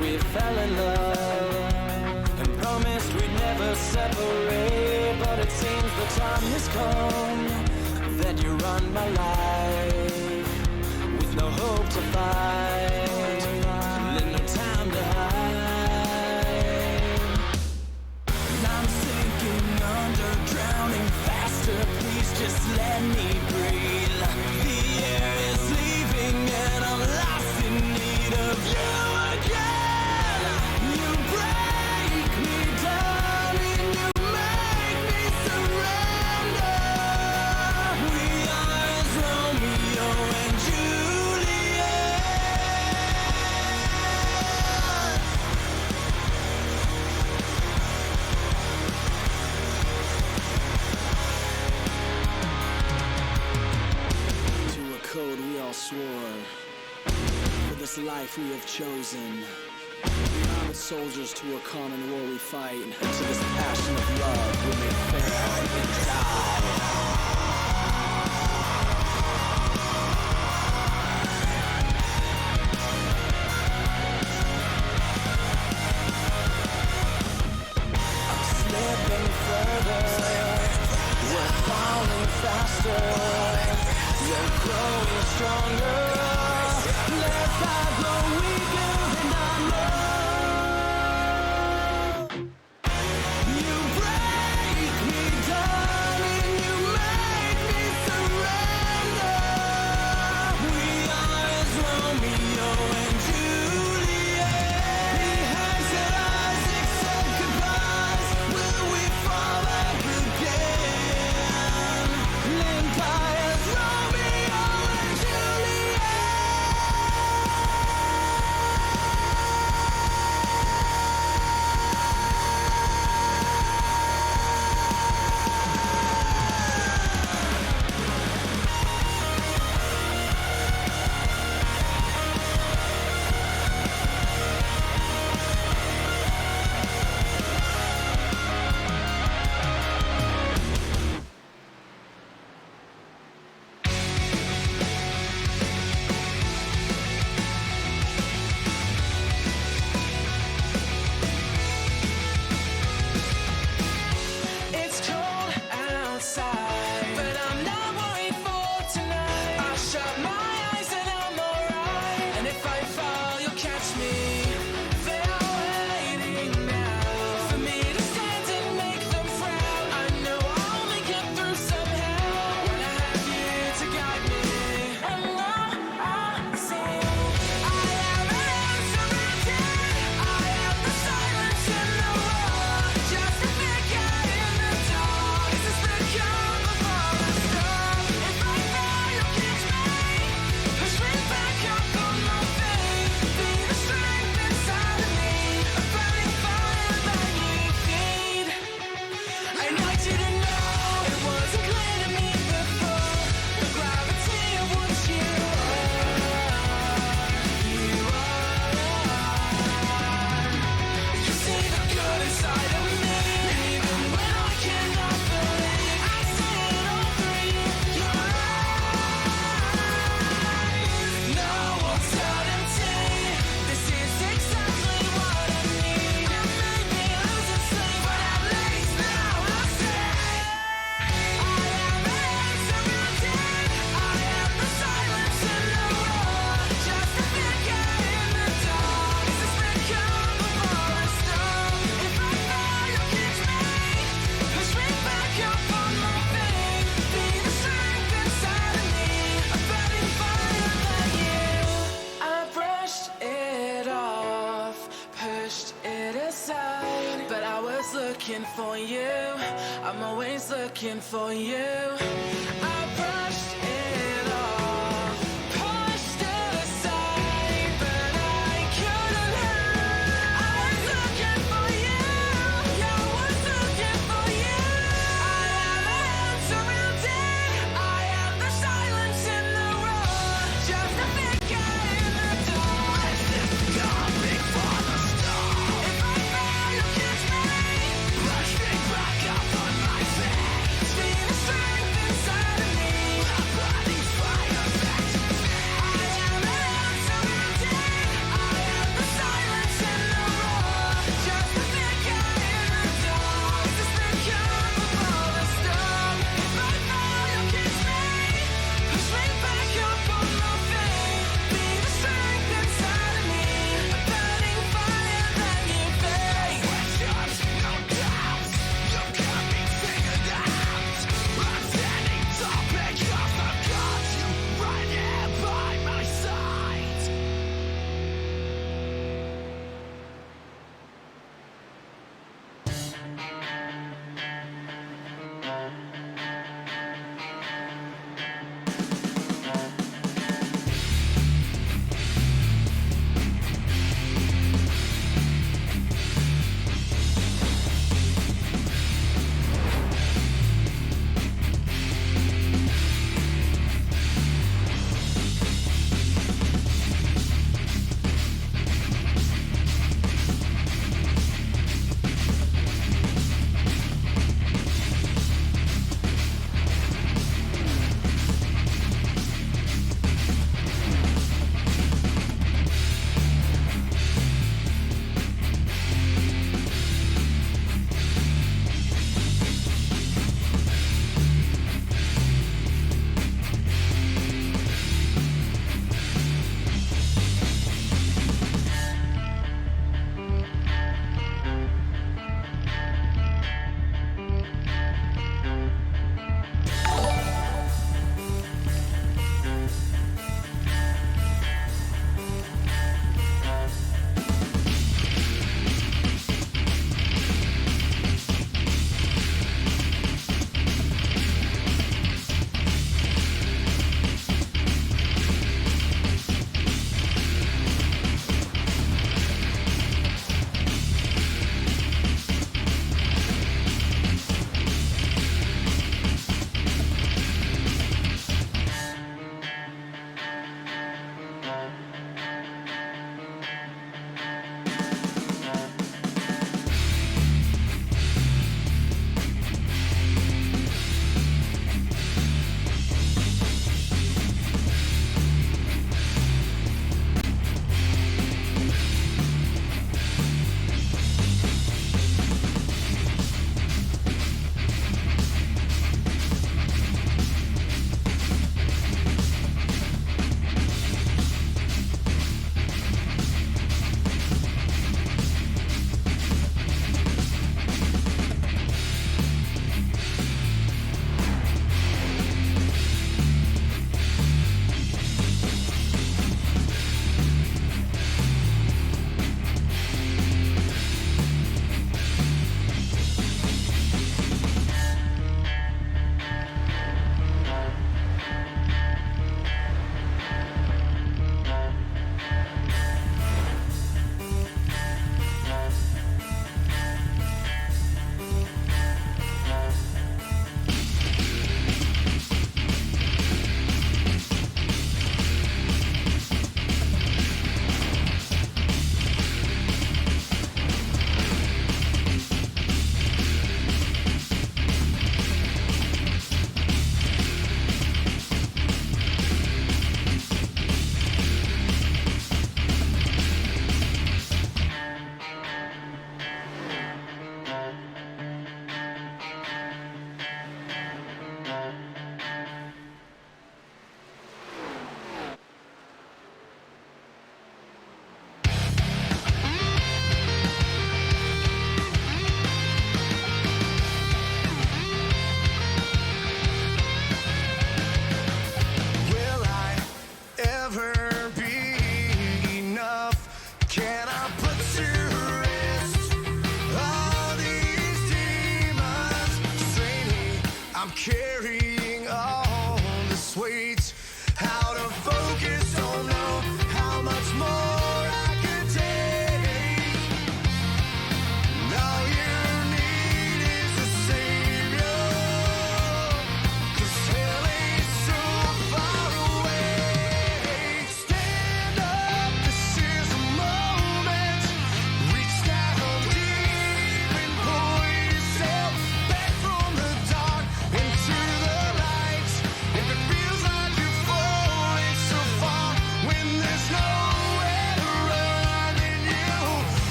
we fell in love and promised we'd never separate. But it seems the time has come that you run my life with no hope to fight and no time to hide. And I'm sinking under, drowning faster. Please just let me breathe. The air is leaving and I'm lost in need of you again. You break me down and you make me surrender. We are as Romeo and Juliet. To a code we all swore, for this life we have chosen. We are but soldiers to a common war we fight, and to this passion of love we may fair and die. I'm slipping further, we're falling faster, you're growing stronger. Let God grow weaker and I know. You break me down and you make me surrender. We are as Romeo and Juliet. Behind said Isaac said goodbyes. Will we fall back again? Live by as Romeo and Juliet. It's cold outside, but I'm not worried for tonight. I shut my eyes and I'm alright. And if I fall, you'll catch me. They are waiting now for me to stand and make them frown. I know I'll make it through somehow when I have you to guide me. And now I see I am an unsurrounded. I am the silence in the roar. Just a figure in the dark. This is the calm before the storm. If I fall, you'll catch me. Push me back up on my feet. Be the strength inside of me. A burning fire that you feed. I'd like you to know it wasn't clear to me before. The gravity of what you are. You see the good inside of me. Even when I cannot believe, I see it all through you. You're right. No uncertainty. This is exactly what I need. It made me lose its sleep, but at least now I see. I am unsurrounded. I am the silence in the roar. Just a figure in the dark. This is the calm before a storm. If I fall, you'll catch me. Push me back up on my feet. Be the strength inside of me. A burning fire that you. I brushed it off, pushed it aside, but I was looking for you. I'm always looking for you. I brushed it off, pushed it aside, but I couldn't help. I was looking for you. Yeah, I was looking for you. I am unsurrounded. I am the silence in the roar. Just a figure in the dark. God before the storm. If I fall, you'll catch me. Push me back up on my feet. Be the strength inside.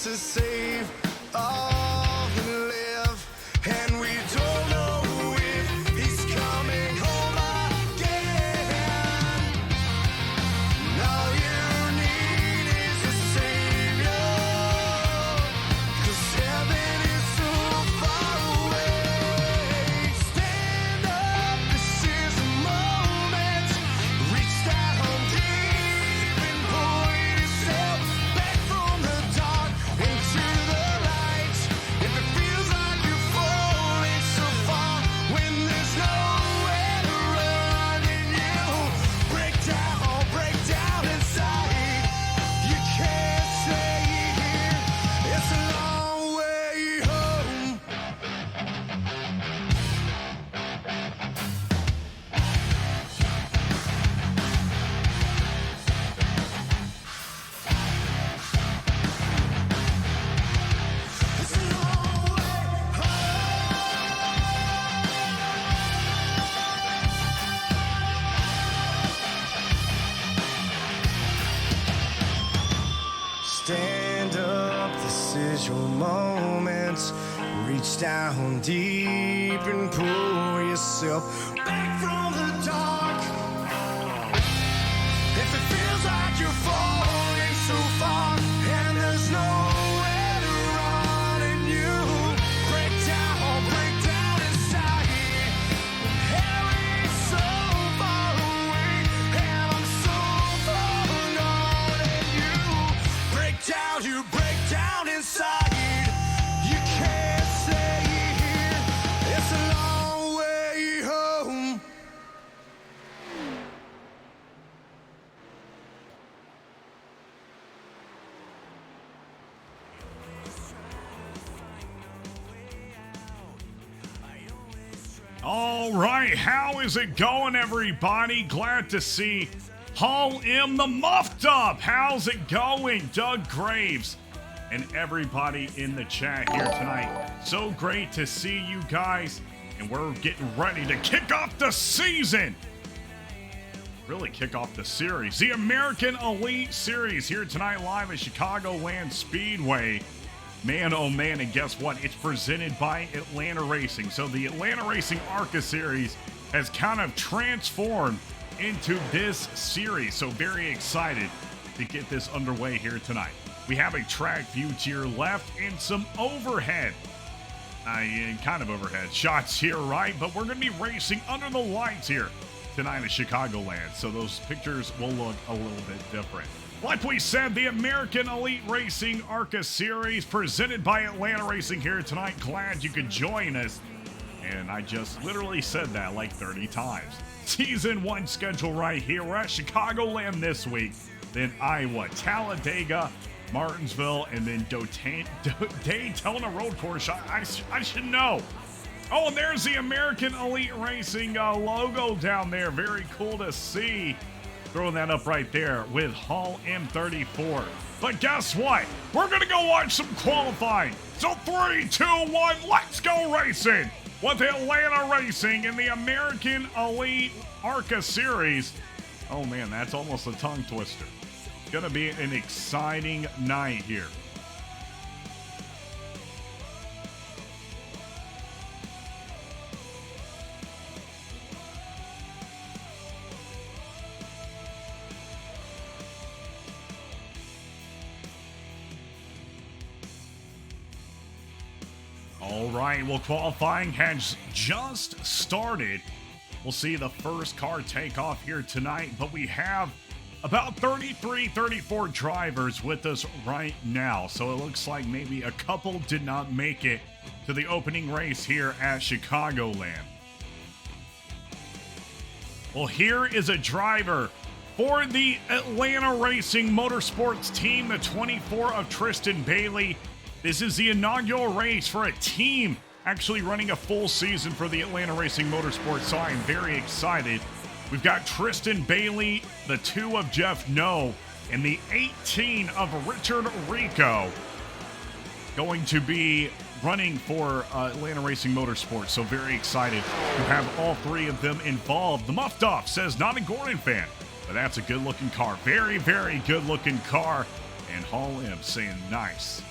to save all who live, and we don't know if he's coming home again. All you need is a savior, 'cause heaven is so far away. Stand up, this is a moment. Reach down deep and pull yourself back from the dark into the light. If it feels like you're falling so far when there's nowhere to run and you break down inside. You can't stay here. It's a long way home. It's a long way Stand up, this is your moment. Reach down deep and pull yourself back from the dark. If it feels like you're falling so far and there's nowhere to run and you break down inside. Heaven's so far away and I'm so far gone and you break down inside. You can't stay here. It's a long way home. All right, how is it going, everybody? Glad to see Hall M the Muffed Up. How's it going? Doug Graves and everybody in the chat here tonight. So great to see you guys, and we're getting ready to kick off the season. Really kick off the series. The American Elite Series here tonight live at Chicagoland Speedway. Man, oh man, and guess what? It's presented by Atlanta Racing. So the Atlanta Racing ARCA series has kind of transformed into this series. So very excited to get this underway here tonight. We have a track view to your left and some overhead, kind of overhead shots here, right? But we're going to be racing under the lights here tonight at Chicagoland. So those pictures will look a little bit different. Like we said, the American Elite Racing ARCA Series presented by Atlanta Racing here tonight. Glad you could join us. And I just literally said that like 30 times. Season 1 schedule right here. We're at Chicagoland this week. Then Iowa, Talladega, Martinsville, and then Daytona Road Course. I should know. Oh, and there's the American Elite Racing logo down there. Very cool to see. Throwing that up right there with Hall M34. But guess what? We're going to go watch some qualifying. So 3, 2, 1, let's go racing with Atlanta Racing in the American Elite ARCA Series. Oh man, that's almost a tongue twister. It's going to be an exciting night here. All right, well, qualifying has just started. We'll see the first car take off here tonight, but we have about 33, 34 drivers with us right now. So it looks like maybe a couple did not make it to the opening race here at Chicagoland. Well, here is a driver for the Atlanta Racing Motorsports team, the 24 of Tristan Bailey. This is the inaugural race for a team actually running a full season for the Atlanta Racing Motorsports, so I am very excited. We've got Tristan Bailey, the 2 of Jeff Noe, and the 18 of Richard Rico going to be running for Atlanta Racing Motorsports, so very excited to have all 3 of them involved. The Muffed Off says not a Gordon fan, but that's a good-looking car. Very, very good-looking car, and Hall M saying nice.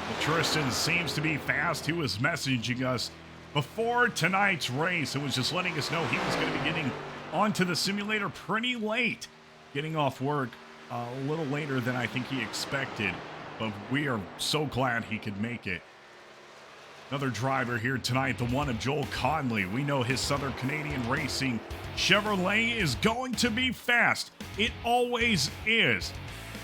Well, Tristan seems to be fast. He was messaging us before tonight's race and was just letting us know he was going to be getting onto the simulator pretty late, getting off work a little later than I think he expected, but we are so glad he could make it. Another driver here tonight, the one of Joel Conley. We know his Southern Canadian Racing Chevrolet is going to be fast. It always is.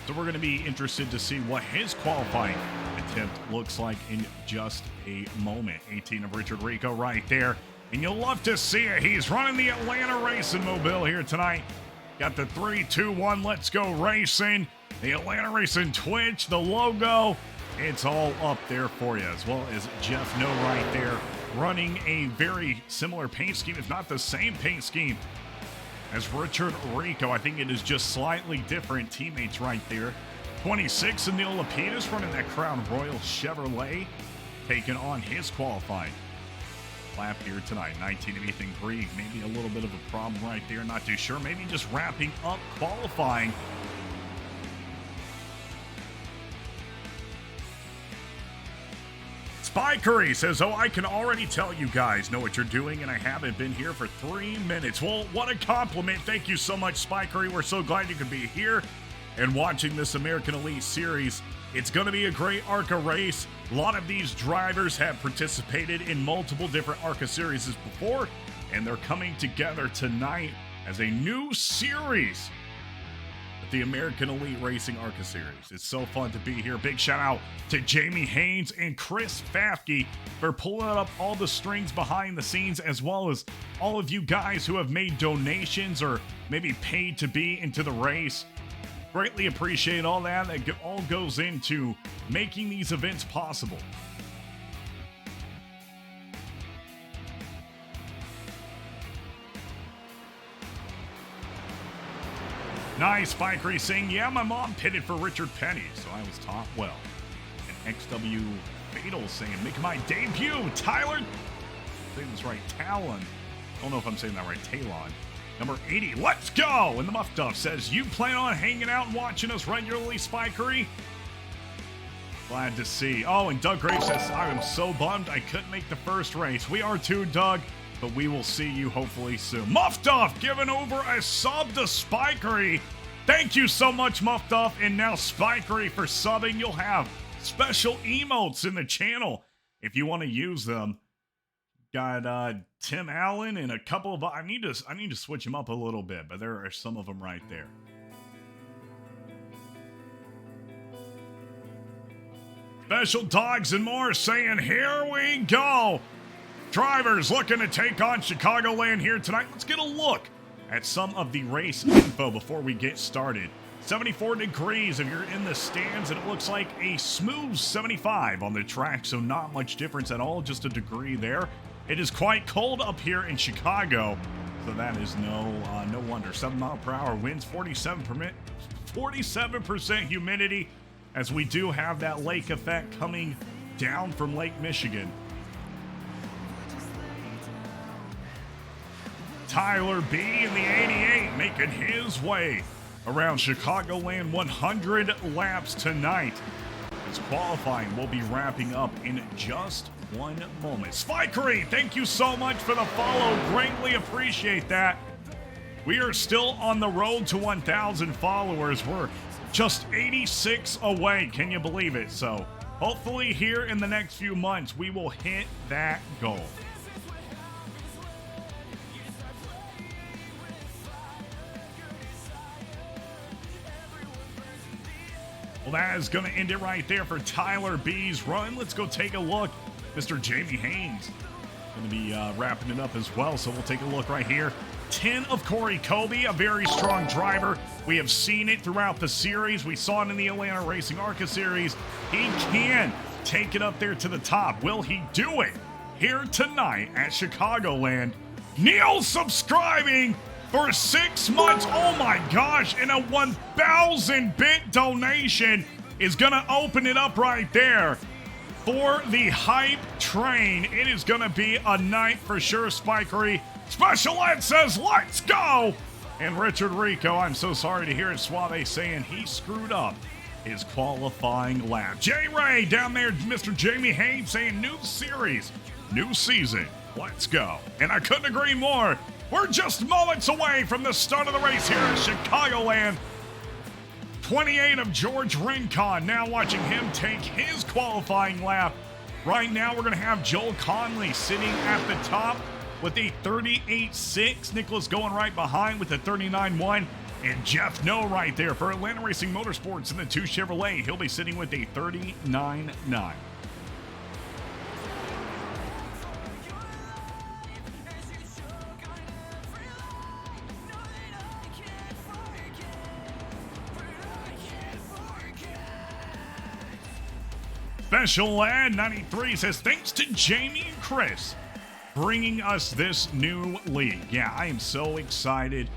So we're going to be interested to see what his qualifying attempt looks like in just a moment. 18 of Richard Rico right there. And you'll love to see it. He's running the AtlantaRacing mobile here tonight. Got the 3-2-1 Let's Go Racing. The AtlantaRacing Twitch, the logo. It's all up there for you, as well as Jeff No right there, running a very similar paint scheme, if not the same paint scheme as Richard Rico. I think it is just slightly different teammates right there. 26, Anil Lapidus running that Crown Royal Chevrolet, taking on his qualifying lap here tonight. 19 of Ethan Grieg, maybe a little bit of a problem right there, not too sure. Maybe just wrapping up qualifying. Spikery says, oh, I can already tell you guys know what you're doing, and I haven't been here for 3 minutes. Well, what a compliment. Thank you so much, Spikery. We're so glad you could be here and watching this American Elite Series. It's going to be a great ARCA race. A lot of these drivers have participated in multiple different ARCA series before, and they're coming together tonight as a new series. The American Elite Racing ARCA Series. It's so fun to be here. Big shout out to Jamie Haynes and Chris Fafke for pulling up all the strings behind the scenes, as well as all of you guys who have made donations or maybe paid to be into the race. Greatly appreciate all that. That all goes into making these events possible. Nice, Spike Racing. Yeah, my mom pitted for Richard Petty, so I was taught well. And XW Fatal saying, make my debut, Tyler. Saying this right, Talon. I don't know if I'm saying that right, Talon. Number 80, let's go! And the Muff Duff says, you plan on hanging out and watching us regularly, Spikery? Glad to see. Oh, and Doug Graves says, I am so bummed I couldn't make the first race. We are too, Doug. But we will see you hopefully soon. Muff Duff giving over a sub to Spikery. Thank you so much, Muff Duff. And now Spikery for subbing. You'll have special emotes in the channel if you want to use them. Got Tim Allen and a couple of... I need to switch them up a little bit, but there are some of them right there. Special Dogs and More saying, here we go. Drivers looking to take on Chicagoland here tonight. Let's get a look at some of the race info before we get started. 74 degrees if you're in the stands, and it looks like a smooth 75 on the track, so not much difference at all, just a degree there. It is quite cold up here in Chicago, so that is no wonder. 7 mile per hour winds, 47% humidity, as we do have that lake effect coming down from Lake Michigan. Tyler B in the 88 making his way around Chicagoland, 100 laps tonight. His qualifying will be wrapping up in just one moment. Spikery, thank you so much for the follow. Greatly appreciate that. We are still on the road to 1,000 followers. We're just 86 away. Can you believe it? So hopefully here in the next few months, we will hit that goal. Well, that is going to end it right there for Tyler B's run. Let's go take a look. Mr. Jamie Haynes going to be wrapping it up as well, so we'll take a look right here. 10 of Corey Kobe, a very strong driver. We have seen it throughout the series. We saw it in the AtlantaRacing ARCA series. He can take it up there to the top. Will he do it here tonight at Chicagoland? Neil subscribing for 6 months. Oh my gosh, and a 1,000-bit donation is going to open it up right there for the hype train. It is going to be a night for sure, Spikery. Special Ed says, let's go! And Richard Rico, I'm so sorry to hear it, Suave saying he screwed up his qualifying lap. J-Ray down there, Mr. Jamie Haynes saying new series, new season, let's go. And I couldn't agree more. We're just moments away from the start of the race here at Chicagoland. 28 of George Rincon, now watching him take his qualifying lap. Right now, we're going to have Joel Conley sitting at the top with a 38.6. Nicholas going right behind with a 39.1. And Jeff No right there for Atlanta Racing Motorsports in the 2 Chevrolet. He'll be sitting with a 39.9. Special Ad 93 says, thanks to Jamie and Chris bringing us this new league. Yeah, I am so excited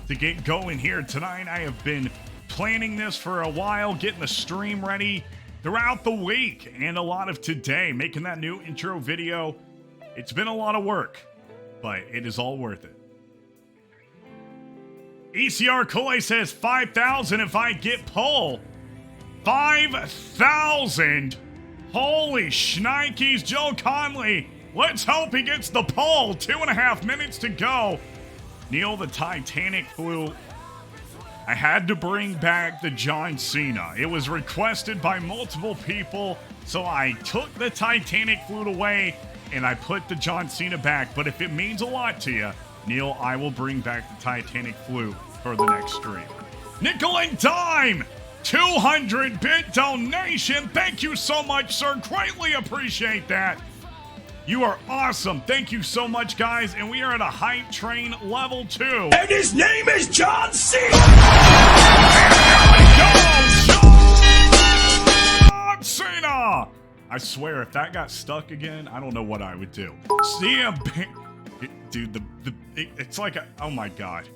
to get going here tonight. I have been planning this for a while, getting the stream ready throughout the week and a lot of today, making that new intro video. It's been a lot of work, but it is all worth it. ECR Koi says 5,000 if I get pole. 5,000. Holy shnikes, Joe Conley. Let's hope he gets the pole. 2.5 minutes to go. Neil, the Titanic flew. I had to bring back the John Cena. It was requested by multiple people, so I took the Titanic flute away and I put the John Cena back. But if it means a lot to you, Neil, I will bring back the Titanic flute for the next stream. Nickel and Dime, 200-bit donation. Thank you so much, sir. Greatly appreciate that. You are awesome. Thank you so much, guys. And we are at a hype train level 2. And his name is John Cena! John Cena! I swear, if that got stuck again, I don't know what I would do. Dude, it's like a, oh my God.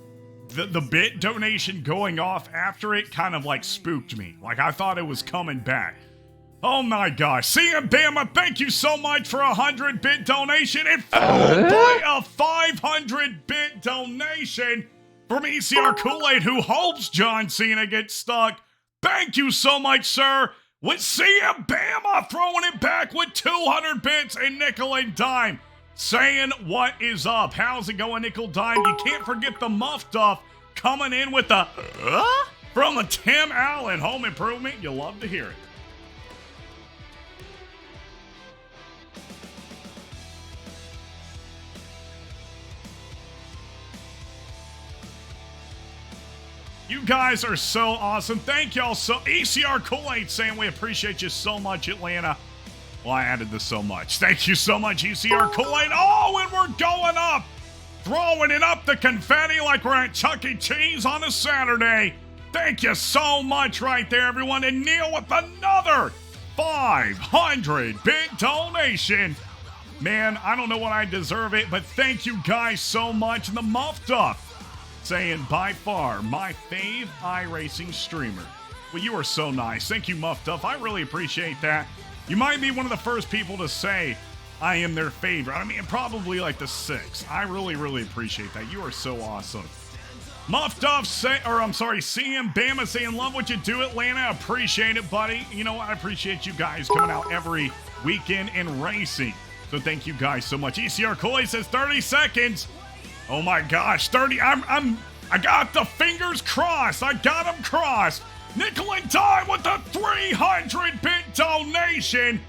The bit donation going off after it kind of like spooked me. Like I thought it was coming back. Oh my gosh. CM Bama, thank you so much for a 100-bit donation. And followed by a 500-bit donation from ECR Kool-Aid, who hopes John Cena gets stuck. Thank you so much, sir. With CM Bama throwing it back with 200 bits and Nickel and Dime saying what is up. How's it going, Nickel Dime? You can't forget the Muff Duff coming in with the from the Tim Allen Home Improvement. You'll love to hear it. You guys are so awesome. Thank y'all so. ECR Kool-Aid saying we appreciate you so much, Atlanta. Well, I added the so much. Thank you so much, ECR Kool-Aid. Oh, and we're going up. Throwing it up the confetti like we're at Chuck E. Cheese on a Saturday. Thank you so much right there, everyone. And Neil with another 500-bit donation. Man, I don't know what I deserve it, but thank you guys so much. And the Muff Duff saying, by far, my fave iRacing streamer. Well, you are so nice. Thank you, Muff Duff. I really appreciate that. You might be one of the first people to say I am their favorite. I mean, probably like the 6th. I really, really appreciate that. You are so awesome. Muff Duff CM Bama saying, love what you do, Atlanta. Appreciate it, buddy. You know what? I appreciate you guys coming out every weekend and racing. So thank you guys so much. ECR Kool-Aid says 30 seconds. Oh my gosh, 30. I got the fingers crossed. I got them crossed. Nickel and Dime with the 300-bit donation.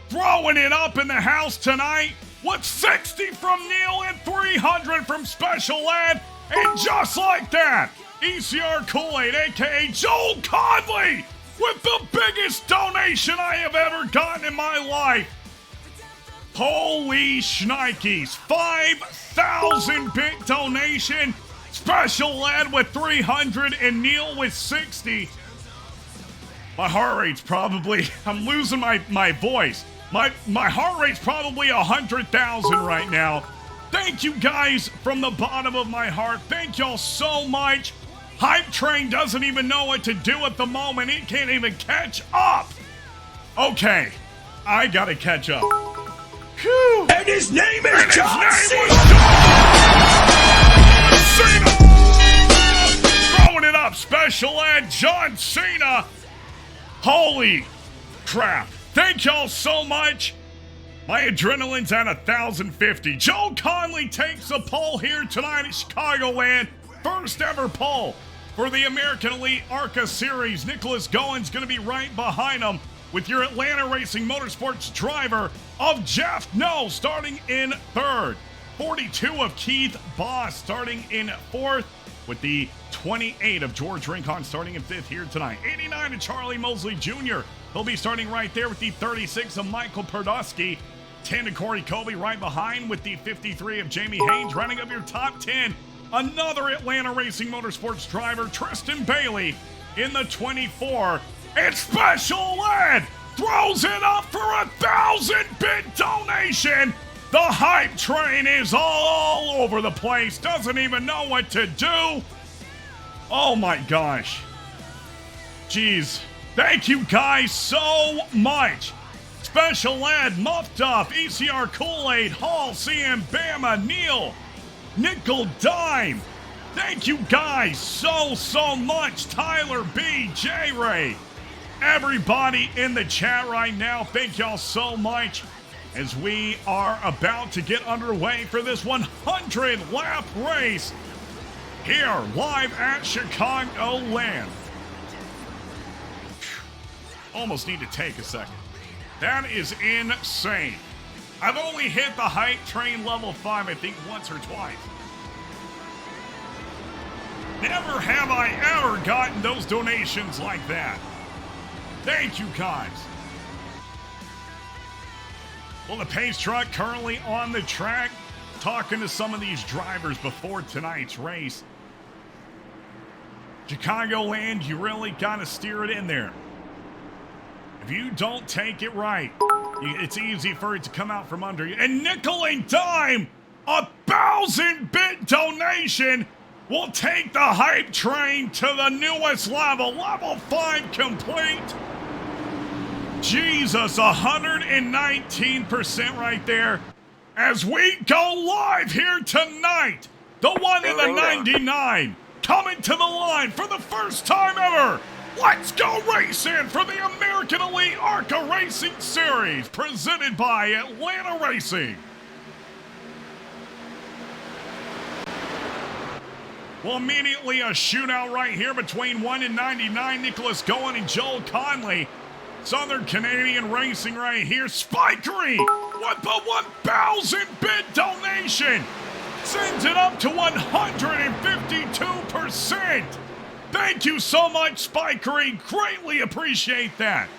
Throwing it up in the house tonight with 60 from Neil and 300 from Special Ed. And just like that, ECR Kool-Aid, a.k.a. Joel Conley, with the biggest donation I have ever gotten in my life. Holy shnikes, 5,000-bit donation. Special Ed with 300 and Neil with 60. My heart rate's probably, I'm losing my voice. My heart rate's probably 100,000 right now. Thank you guys from the bottom of my heart. Thank y'all so much. Hype Train doesn't even know what to do at the moment. It can't even catch up. Okay, I gotta catch up. Whew. And his name is John Cena! Throwing it up, Special Ed John Cena. Holy crap. Thank y'all so much. My adrenaline's at 1,050. Joe Conley takes the pole here tonight at Chicagoland. First ever pole for the American Elite ARCA Series. Nicholas Gowen's going to be right behind him with your Atlanta Racing Motorsports driver of Jeff No starting in third. 42 of Keith Boss starting in fourth, with the 28 of George Rincon starting in fifth here tonight. 89 of Charlie Mosley Jr. He'll be starting right there with the 36 of Michael Perdusky. 10 to Corey Colby right behind with the 53 of Jamie Haynes. Running up your top 10, another Atlanta Racing Motorsports driver, Tristan Bailey, in the 24. And Special Ed throws it up for a 1,000-bit donation. The hype train is all over the place. Doesn't even know what to do. Oh my gosh. Jeez. Thank you guys so much. Special Ed, Muffed Up, ECR Kool-Aid, Hall, CM Bama, Neil, Nickel Dime. Thank you guys so much. Tyler B, J-Ray. Everybody in the chat right now, thank y'all so much as we are about to get underway for this 100-lap race here live at Chicagoland. Almost need to take a second. That is insane. I've only hit the hype train level 5, I think, once or twice. Never have I ever gotten those donations like that. Thank you, guys. Well, the pace truck currently on the track, talking to some of these drivers before tonight's race. Chicagoland, you really got to steer it in there. If you don't take it right, it's easy for it to come out from under you. And Nickel and Dime, 1,000-bit donation will take the hype train to the newest level. Level 5 complete. Jesus, 119% right there. As we go live here tonight, the one in the 99 coming to the line for the first time ever. Let's go racing for the American Elite ARCA Racing Series, presented by Atlanta Racing. Well, immediately a shootout right here between 1 and 99, Nicholas Gowen and Joel Conley. Southern Canadian Racing right here. Spikery with the 1,000-bit donation sends it up to 152%. Thank you so much, Spikery. Greatly appreciate that.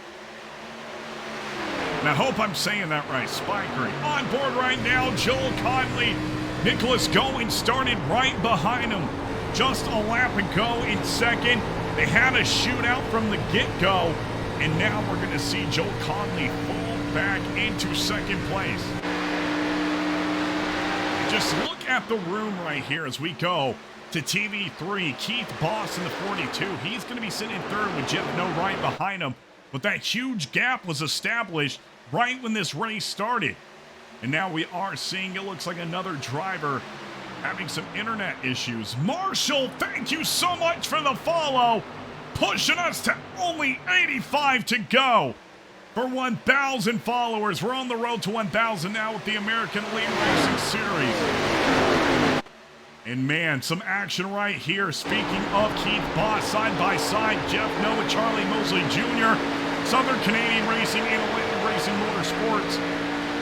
And I hope I'm saying that right, Spikery. On board right now, Joel Conley. Nicholas Gowen started right behind him. Just a lap ago in second. They had a shootout from the get-go. And now we're going to see Joel Conley fall back into second place. Just look at the room right here as we go to TV3. Keith Boss in the 42. He's going to be sitting in third with Jeff No right behind him. But that huge gap was established right when this race started. And now we are seeing, it looks like another driver having some internet issues. Marshall, thank you so much for the follow. Pushing us to only 85 to go for 1,000 followers. We're on the road to 1,000 now with the American Elite Racing Series. And man, some action right here. Speaking of Keith Boss, side by side, Jeff No and Charlie Mosley Jr. Southern Canadian Racing and Atlanta Racing Motorsports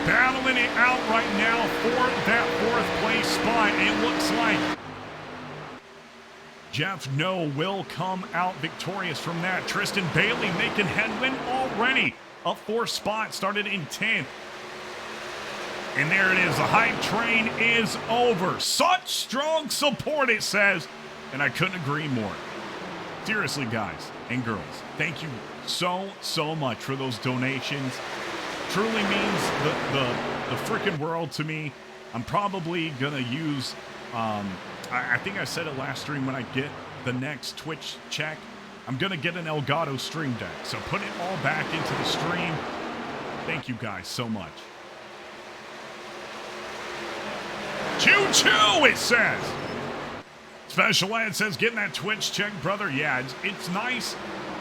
battling it out right now for that fourth place spot. And it looks like Jeff No will come out victorious from that. Tristan Bailey making headwind already. Up 4 spots, started in 10th. And there it is. The hype train is over. Such strong support, it says. And I couldn't agree more. Seriously, guys and girls, thank you so much for those donations. Truly means the freaking world to me. I'm probably going to use... I think I said it last stream, when I get the next Twitch check, I'm going to get an Elgato Stream Deck. So put it all back into the stream. Thank you guys so much. Choo-choo, it says. Special Ed says, getting that Twitch check, brother. Yeah, it's nice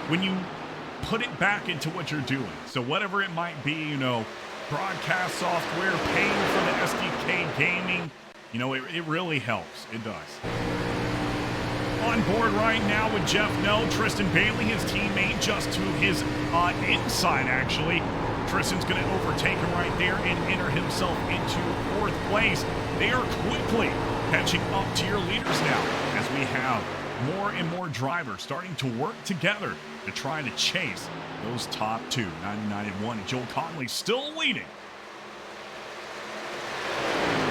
when you put it back into what you're doing. So whatever it might be, you know, broadcast software, paying for the SDK gaming, you know, it really helps. It does. On board right now with Jeff No, Tristan Bailey, his teammate, just to his inside, actually. Tristan's going to overtake him right there and enter himself into 4th place. They are quickly catching up to your leaders now as we have more and more drivers starting to work together to try to chase those top 2. 99 and 1. Joel Conley still leading.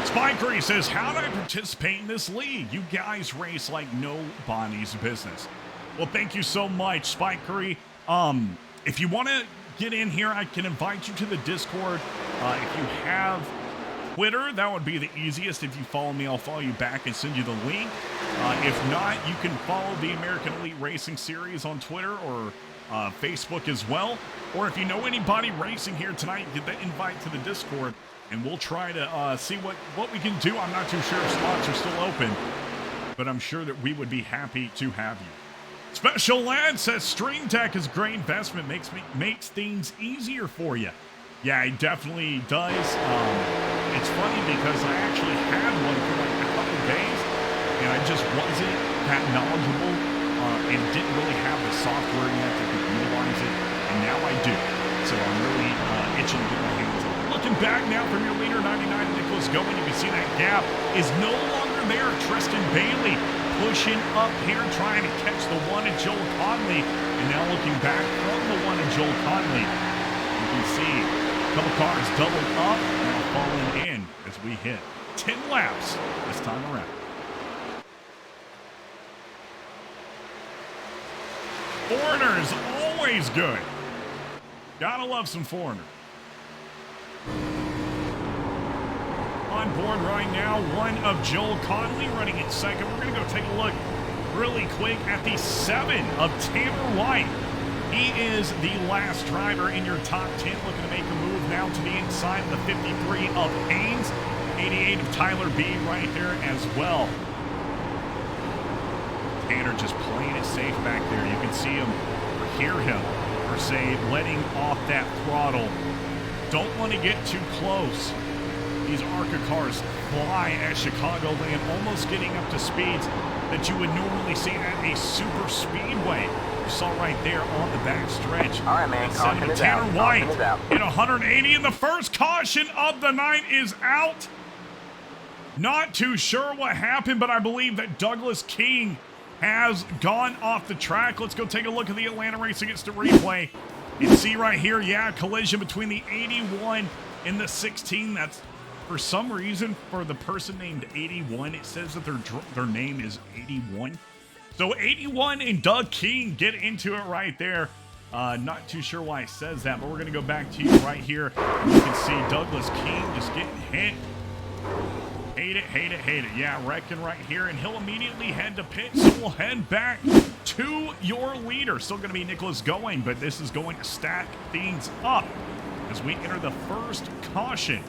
Spikery says, how do I participate in this league? You guys race like nobody's business. Well, thank you so much, Spikery. If you want to get in here, I can invite you to the Discord. If you have Twitter, that would be the easiest. If you follow me, I'll follow you back and send you the link. If not, you can follow the American Elite Racing Series on Twitter or Facebook as well. Or if you know anybody racing here tonight, get the invite to the Discord, and we'll try to see what we can do. I'm not too sure if spots are still open, but I'm sure that we would be happy to have you. Special Lad says Stream Deck is a great investment, makes things easier for you. Yeah, it definitely does. It's funny because I actually had one for like a couple days, and I just wasn't that knowledgeable and didn't really have the software yet that could utilize it, and now I do. So I'm really itching to get my hands on it. Looking back now from your leader, 99, Nicholas Going, you can see that gap is no longer there. Tristan Bailey pushing up here, trying to catch the 1 of Joel Conley, and now looking back from the 1 of Joel Conley, you can see a couple cars doubled up, now falling in as we hit 10 laps this time around. Foreigners, always good. Gotta love some Foreigner. On board right now, 1 of Joel Conley running in 2nd. We're going to go take a look really quick at the 7 of Tanner White. He is the last driver in your top 10, looking to make a move now to the inside of the 53 of Haynes. 88 of Tyler B right there as well. Tanner just playing it safe back there. You can see him or hear him, per se, letting off that throttle. Don't want to get too close. These ARCA cars fly at Chicagoland, almost getting up to speeds that you would normally see at a super speedway. You saw right there on the back stretch. All right, man. Caution is Tanner out. White Caution is out. in 180, and the first caution of the night is out. Not too sure what happened, but I believe that Douglas King has gone off the track. Let's go take a look at the Atlanta Racing Instant Replay. You can see right here, yeah, collision between the 81 and the 16. That's, for some reason, for the person named 81, it says that their name is 81. So 81 and Doug King get into it right there. Not too sure why it says that, but we're going to go back to you right here. You can see Douglas King just getting hit. Hate it, hate it, hate it. Yeah, wrecking right here, and he'll immediately head to pit. So we'll head back to your leader. Still going to be Nicholas Going, but this is going to stack things up as we enter the first caution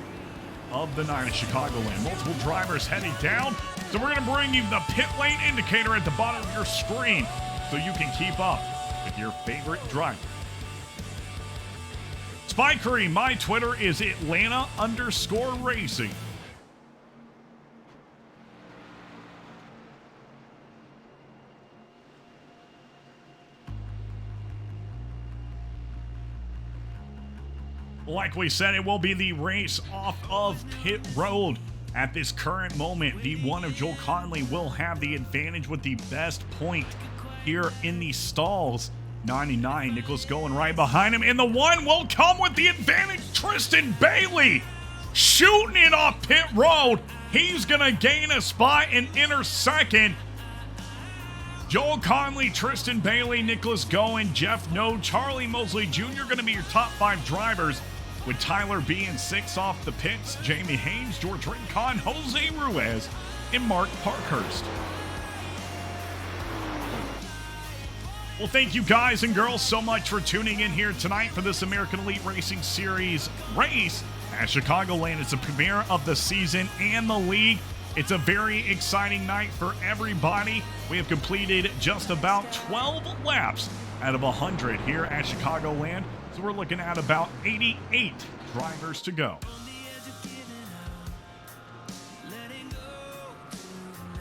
of the night at Chicagoland. Multiple drivers heading down. So we're going to bring you the pit lane indicator at the bottom of your screen so you can keep up with your favorite driver. Spikery, my Twitter is Atlanta_racing. Like we said, it will be the race off of pit road. At this current moment, the 1 of Joel Conley will have the advantage with the best point here in the stalls. 99, Nicholas Going right behind him, and the 1 will come with the advantage. Tristan Bailey shooting it off pit road. He's going to gain a spot and enter second. Joel Conley, Tristan Bailey, Nicholas Going, Jeff No, Charlie Mosley Jr. going to be your top 5 drivers, with Tyler B in 6 off the pits, Jamie Haynes, George Rincon, Jose Ruiz, and Mark Parkhurst. Well, thank you guys and girls so much for tuning in here tonight for this American Elite Racing Series race at Chicagoland. It's a premiere of the season and the league. It's a very exciting night for everybody. We have completed just about 12 laps out of 100 here at Chicagoland. So we're looking at about 88 drivers to go.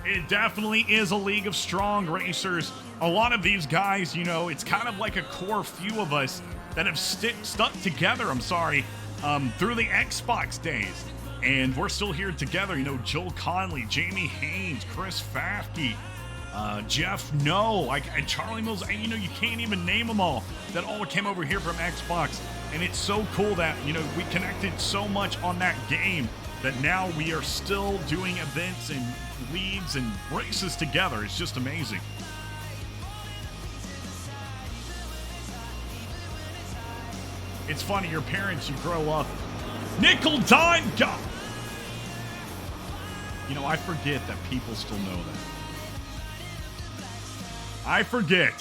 It definitely is a league of strong racers. A lot of these guys, you know, it's kind of like a core few of us that have stuck together, through the Xbox days. And we're still here together. You know, Joel Conley, Jamie Haynes, Chris Fafke, Jeff No, and Charlie Mills. And, you know, you can't even name them all. That all came over here from Xbox. And it's so cool that, you know, we connected so much on that game that now we are still doing events and leagues and races together. It's just amazing. It's funny, your parents, you grow up. Nickel dime go. You know, I forget that people still know that. I forget.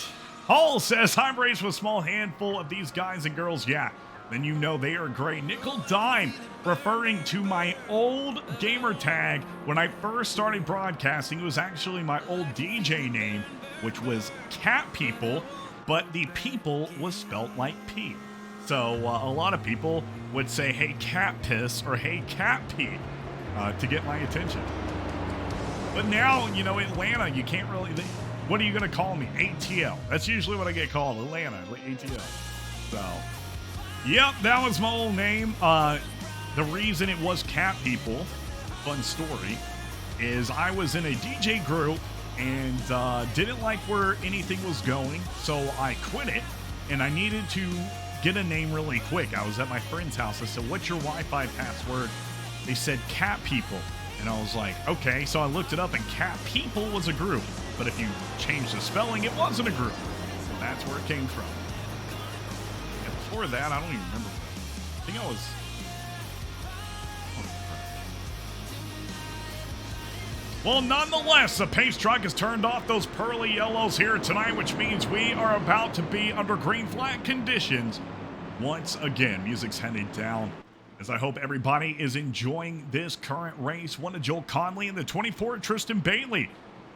Hall says, I've raced with a small handful of these guys and girls. Yeah, then you know they are great. Nickel dime, referring to my old gamer tag when I first started broadcasting. It was actually my old DJ name, which was Cat People, but the people was spelt like P. So a lot of people would say, hey, Cat Piss, or hey, Cat Pete, to get my attention. But now, you know, Atlanta, you can't really, what are you going to call me? ATL. That's usually what I get called, Atlanta, ATL. So, yep, that was my old name. The reason it was Cat People, fun story, is I was in a DJ group and didn't like where anything was going, so I quit it, and I needed to get a name really quick. I was at my friend's house. I said, what's your Wi-Fi password? They said Cat People. And I was like, okay. So I looked it up, and Cat People was a group. But if you change the spelling, it wasn't a group. So that's where it came from. And before that, I don't even remember. I think I was... Well, nonetheless, the pace truck has turned off those pearly yellows here tonight, which means we are about to be under green flag conditions once again. Music's headed down, as I hope everybody is enjoying this current race. One of Joel Conley and the 24, Tristan Bailey,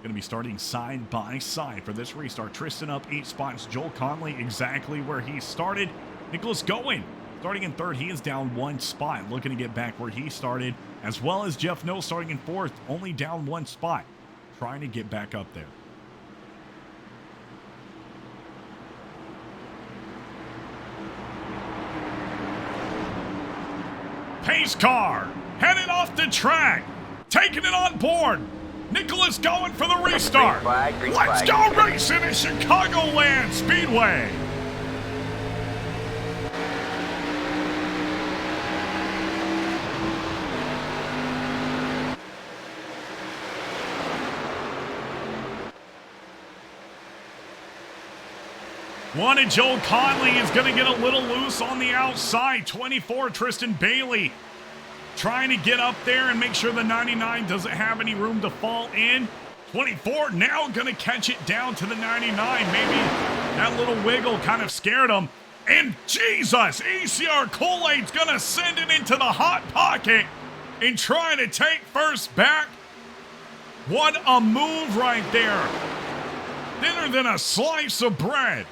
going to be starting side by side for this restart. Tristan up 8 spots. Joel Conley exactly where he started. Nicholas Goen starting in 3rd. He is down 1 spot, looking to get back where he started, as well as Jeff No starting in 4th, only down 1 spot, trying to get back up there. Pace car headed off the track, taking it on board. Nicholas going for the restart. Let's go racing at Chicagoland Speedway. One of Joel Conley is going to get a little loose on the outside. 24, Tristan Bailey trying to get up there and make sure the 99 doesn't have any room to fall in. 24 now going to catch it down to the 99. Maybe that little wiggle kind of scared him. And Jesus, ECR Kool-Aid's going to send it into the hot pocket and trying to take first back. What a move right there. Thinner than a slice of bread.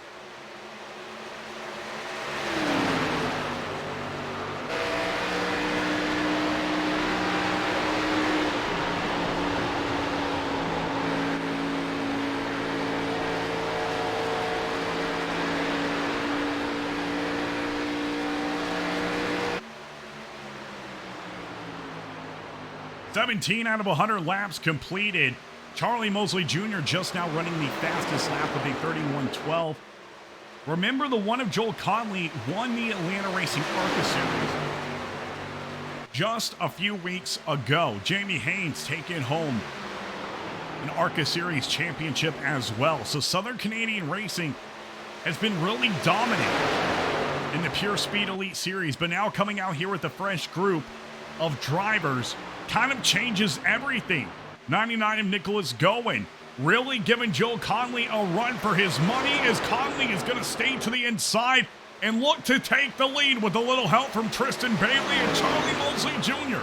$17 out of 100 laps completed. Charlie Mosley Jr. just now running the fastest lap with a 31:12. Remember, the one of Joel Conley won the AtlantaRacing ARCA Series just a few weeks ago. Jamie Haynes taking home an ARCA Series championship as well. So Southern Canadian Racing has been really dominant in the Pure Speed Elite Series, but now coming out here with a fresh group of drivers kind of changes everything. 99 of Nicholas Goen really giving Joel Conley a run for his money, as Conley is going to stay to the inside and look to take the lead with a little help from Tristan Bailey and Charlie Mosley Jr.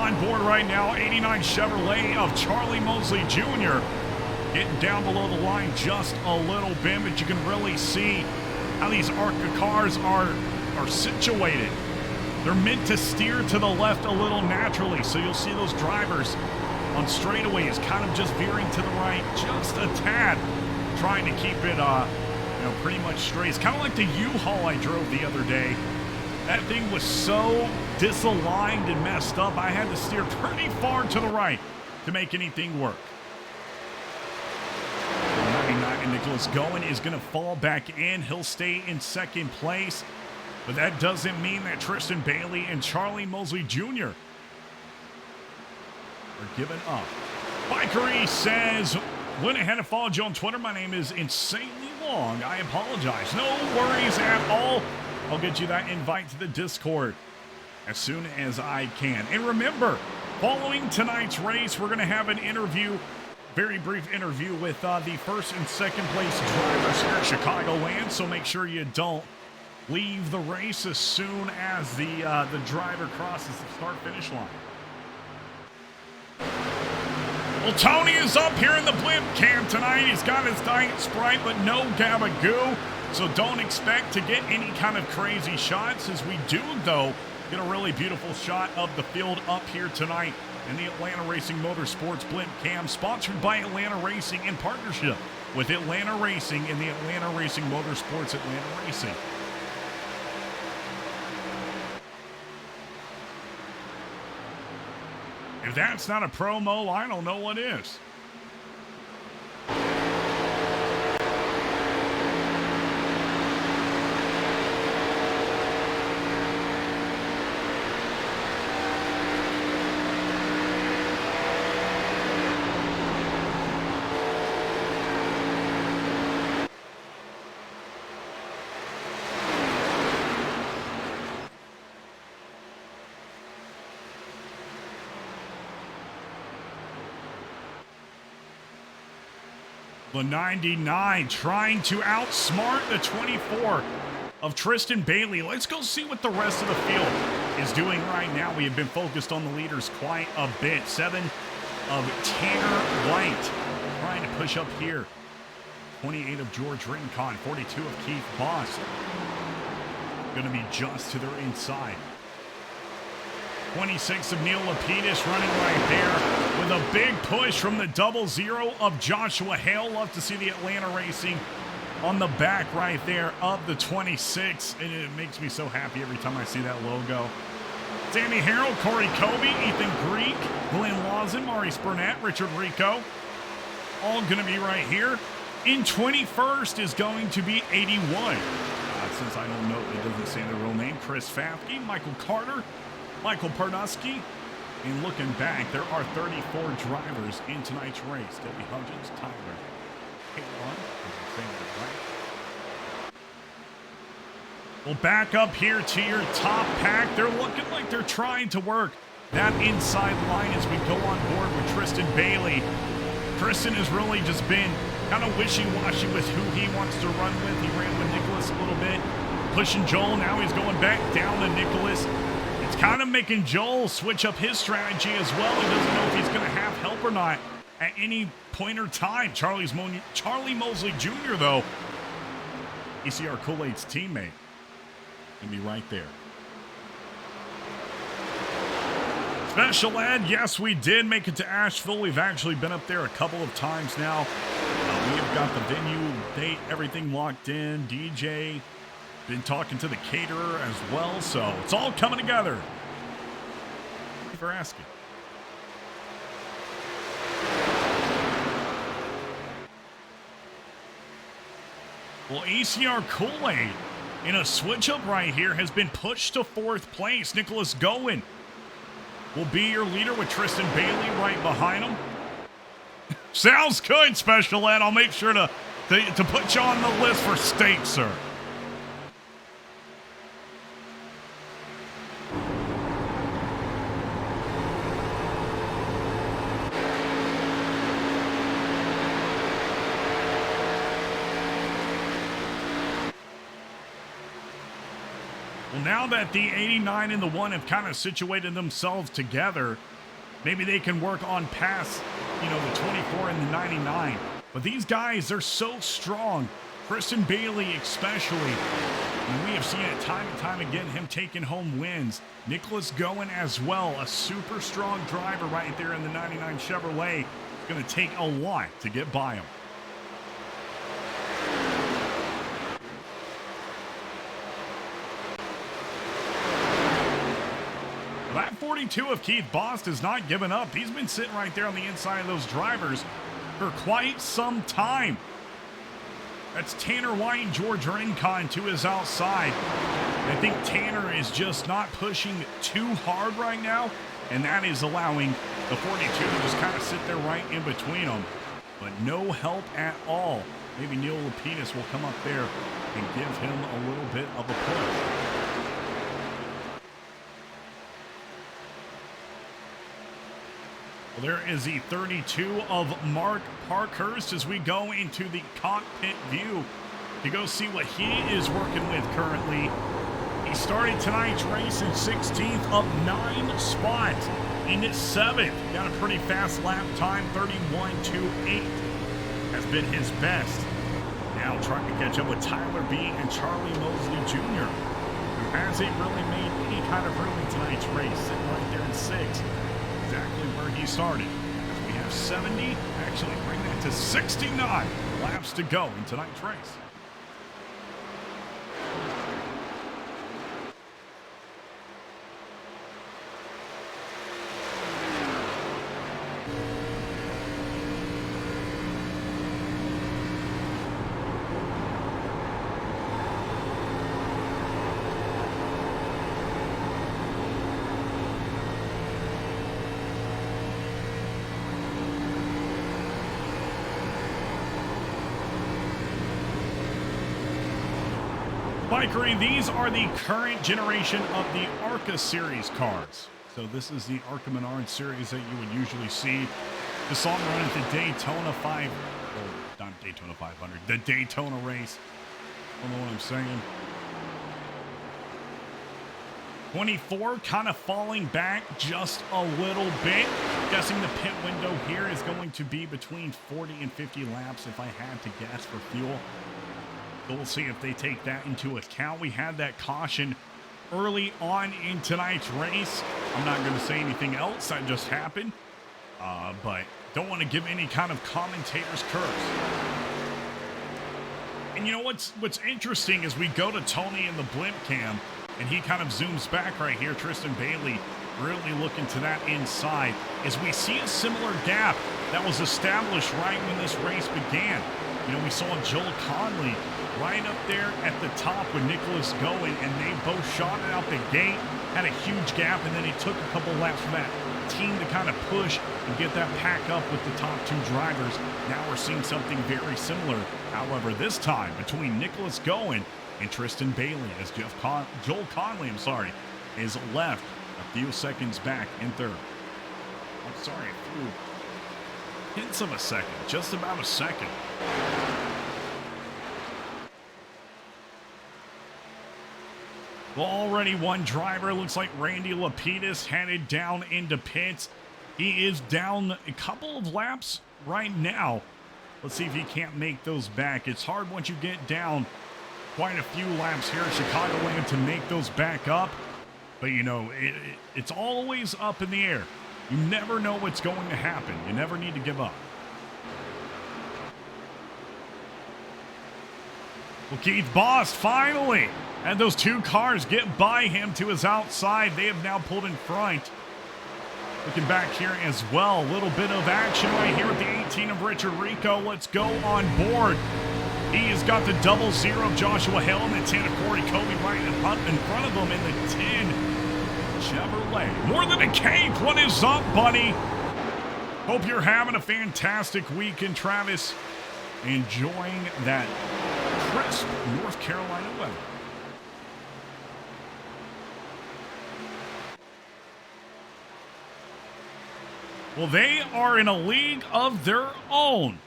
on board right now, 89 Chevrolet of Charlie Mosley Jr. Getting down below the line just a little bit, but you can really see how these ARCA cars are situated. They're meant to steer to the left a little naturally, so you'll see those drivers on straightaways kind of just veering to the right just a tad, trying to keep it pretty much straight. It's kind of like the U-Haul I drove the other day. That thing was so disaligned and messed up, I had to steer pretty far to the right to make anything work. 99 and Nicholas Goen is going to fall back in. He'll stay in second place, but that doesn't mean that Tristan Bailey and Charlie Mosley Jr. are giving up. Bikery says, went ahead and followed you on Twitter. My name is insanely long. I apologize. No worries at all. I'll get you that invite to the Discord as soon as I can. And remember, following tonight's race, we're going to have an interview, very brief interview with the first and second place drivers here at Chicagoland. So make sure you don't leave the race as soon as the driver crosses the start-finish line. Well, Tony is up here in the blimp cam tonight. He's got his Diet Sprite, but no Gabagoo. So don't expect to get any kind of crazy shots. As we do, though, get a really beautiful shot of the field up here tonight in the Atlanta Racing Motorsports Blimp Cam, sponsored by Atlanta Racing in partnership with Atlanta Racing and the Atlanta Racing Motorsports Atlanta Racing. If that's not a promo, I don't know what is. The 99 trying to outsmart the 24 of Tristan Bailey. Let's go see what the rest of the field is doing right now. We have been focused on the leaders quite a bit. 7 of Tanner White trying to push up here. 28 of George Rincon. 42 of Keith Boss. Going to be just to their inside. 26 of Neil Lapidus running right there with a big push from the 00 of Joshua Hale. Love to see the Atlanta Racing on the back right there of the 26. And it makes me so happy every time I see that logo. Sammy Harrell, Corey Kobe, Ethan Greek, Glenn Lawson, Maurice Burnett, Richard Rico. All going to be right here. In 21st is going to be 81. Since I don't know, it doesn't say the real name. Chris Fafke, Michael Carter, Michael Parnusky. And looking back, there are 34 drivers in tonight's race. Debbie Hudgens, Tyler K1. Well, back up here to your top pack. They're looking like they're trying to work that inside line as we go on board with Tristan Bailey. Tristan has really just been kind of wishy-washy with who he wants to run with. He ran with Nicholas a little bit, pushing Joel. Now he's going back down to Nicholas. It's kind of making Joel switch up his strategy as well. He doesn't know if he's going to have help or not at any point or time. Charlie Mosley Jr., though, ECR Kool-Aid's teammate, going to be right there. Special ed, yes, we did make it to Asheville. We've actually been up there a couple of times now. We have got the venue, date, everything locked in. DJ, been talking to the caterer as well, so it's all coming together. Thank you for asking. Well, ACR Kool-Aid in a switch-up right here has been pushed to 4th place. Nicholas Goen will be your leader with Tristan Bailey right behind him. Sounds good, Special Ed. I'll make sure to put you on the list for steak, sir. Well, now that the 89 and the 1 have kind of situated themselves together, Maybe they can work on past, the 24 and the 99. But these guys, they're so strong. Tristan Bailey especially. And we have seen it time and time again, him taking home wins. Nicholas Goen as well, a super strong driver right there in the 99 Chevrolet. It's going to take a lot to get by him. That 42 of Keith Bost has not given up. He's been sitting right there on the inside of those drivers for quite some time. That's Tanner White and George Rincon to his outside. I think Tanner is just not pushing too hard right now, and that is allowing the 42 to just kind of sit there right in between them. But no help at all. Maybe Neil Lapidus will come up there and give him a little bit of a push. There is the 32 of Mark Parkhurst as we go into the cockpit view to go see what he is working with currently. He started tonight's race in 16th, up 9 spots in 7th. Got a pretty fast lap time, 31.28 has been his best. Now trying to catch up with Tyler B. and Charlie Mosley Jr., who hasn't really made any kind of room in tonight's race, sitting right there in 6th. Exactly where he started. We have 70, actually bring that to 69 laps to go in tonight's race. Mikery, these are the current generation of the ARCA series cars. So this is the ARCA Menard series that you would usually see. The song run at the Daytona 5, or not Daytona 500, the Daytona race. I don't know what I'm saying. 24 kind of falling back just a little bit. Guessing the pit window here is going to be between 40 and 50 laps if I had to guess for fuel. So we'll see if they take that into account. We had that caution early on in tonight's race. I'm not going to say anything else. That just happened. But don't want to give any kind of commentator's curse. And you know what's interesting is we go to Tony in the blimp cam, and he kind of zooms back right here. Tristan Bailey really looking to that inside as we see a similar gap that was established right when this race began. We saw Joel Conley right up there at the top with Nicholas Goen, and they both shot it out the gate, had a huge gap, and then it took a couple laps for that team to kind of push and get that pack up with the top 2 drivers. Now we're seeing something very similar. However, this time between Nicholas Goen and Tristan Bailey as Joel Conley, is left a few seconds back in 3rd. I'm sorry, a few hints of a second, just about a second. Well, already one driver, looks like Randy Lapidus, headed down into pits. He is down a couple of laps right now. Let's see if he can't make those back. It's hard once you get down quite a few laps here at Chicagoland to make those back up. But, it's always up in the air. You never know what's going to happen. You never need to give up. Well, Keith Bost finally had those 2 cars get by him to his outside. They have now pulled in front. Looking back here as well. A little bit of action right here with the 18 of Richard Rico. Let's go on board. He has got the 00 of Joshua Hill and the 10 of Corey Colby right in front of him in the 10 Chevrolet. More than a cape. What is up, buddy? Hope you're having a fantastic weekend, Travis. Enjoying that crisp North Carolina weather. Well, they are in a league of their own.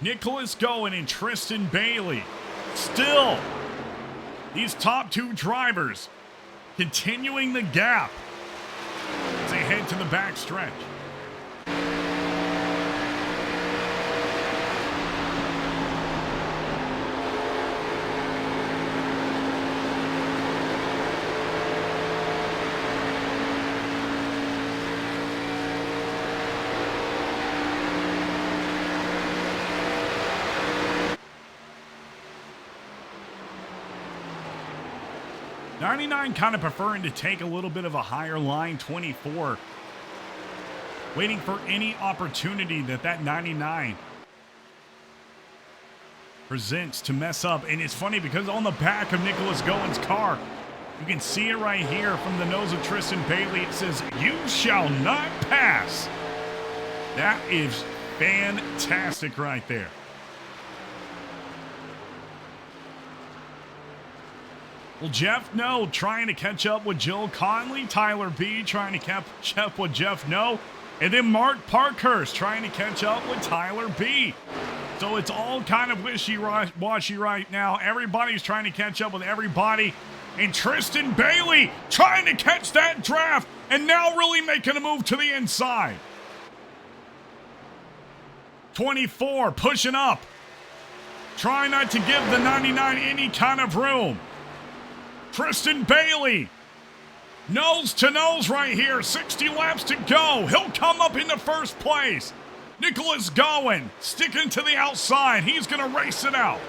Nicholas Goen and Tristan Bailey. Still, these top 2 drivers continuing the gap. It's a head to the back stretch. '99 kind of preferring to take a little bit of a higher line. 24 waiting for any opportunity that 99 presents to mess up. And it's funny because on the back of Nicholas Gowen's car, you can see it right here from the nose of Tristan Bailey. It says, "You shall not pass." That is fantastic right there. Well, Jeff No trying to catch up with Joe Conley. Tyler B trying to catch up with Jeff No. And then Mark Parkhurst trying to catch up with Tyler B. So it's all kind of wishy-washy right now. Everybody's trying to catch up with everybody. And Tristan Bailey trying to catch that draft and now really making a move to the inside. 24 pushing up. Trying not to give the 99 any kind of room. Tristan Bailey, nose to nose right here, 60 laps to go. He'll come up into first place. Nicholas Gowen sticking to the outside. He's going to race it out.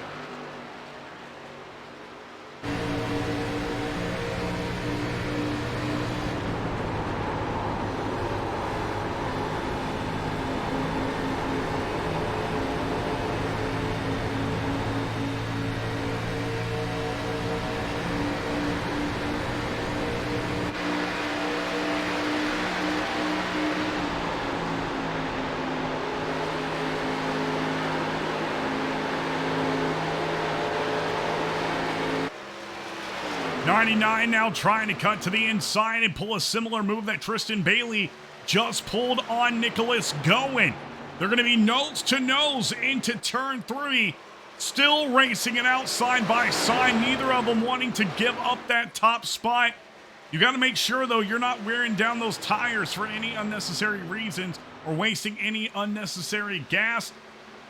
'99 now trying to cut to the inside and pull a similar move that Tristan Bailey just pulled on Nicholas Gowen. They're going to be nose to nose into turn 3, still racing it out side by side, neither of them wanting to give up that top spot. You got to make sure, though, you're not wearing down those tires for any unnecessary reasons or wasting any unnecessary gas.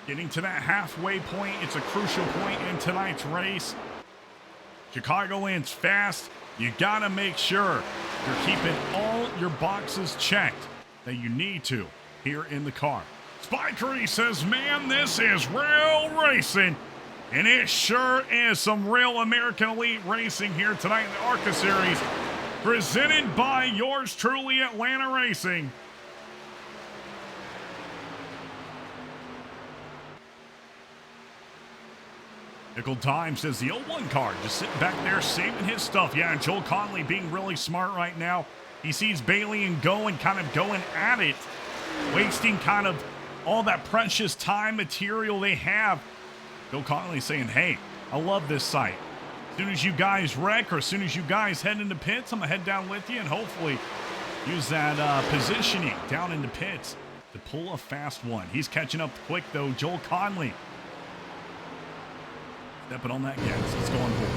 Getting to that halfway point, it's a crucial point in tonight's race. Chicagoland's fast. You gotta make sure you're keeping all your boxes checked that you need to here in the car. Spikery says, "Man, this is real racing." And it sure is some real American Elite racing here tonight in the ARCA Series, presented by yours truly, Atlanta Racing. Nickel Time says the 01 car just sitting back there saving his stuff. Yeah, and Joel Conley being really smart right now. He sees Bailey and Gowen kind of going at it, wasting kind of all that precious time material they have. Joel Conley saying, "Hey, I love this site. As soon as you guys wreck or as soon as you guys head into pits, I'm going to head down with you and hopefully use that positioning down into pits to pull a fast one." He's catching up quick, though. Joel Conley stepping on that gas. Let's go on board.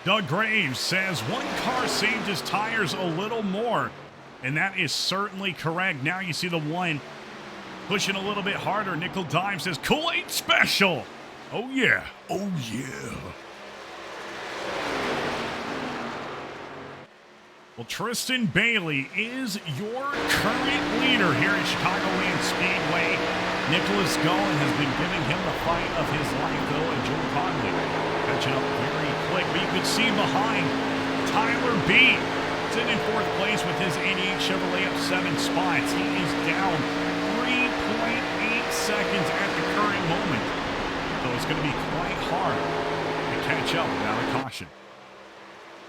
Doug Graves says one car saved his tires a little more, and that is certainly correct. Now you see the one pushing a little bit harder. Nickel Dime says Kool-Aid Special. Oh yeah, oh yeah. Well, Tristan Bailey is your current leader here at Chicagoland Speedway. Nicholas Gowen has been giving him the fight of his life, though, and Joe Conley catching up very quick. But you could see behind Tyler B. sitting in fourth place with his 88 Chevrolet up 7 spots. He is down 3.8 seconds at the current moment. So it's going to be quite hard to catch up without a caution.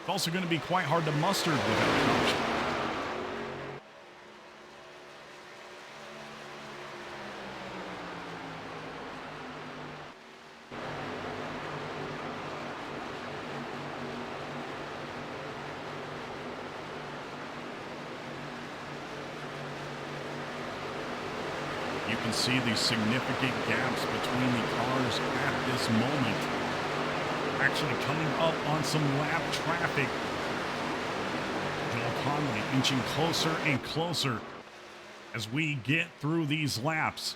It's also going to be quite hard to muster without a caution. You can see the significant gaps between the cars at this moment. Actually coming up on some lap traffic. Joel Conley inching closer and closer as we get through these laps.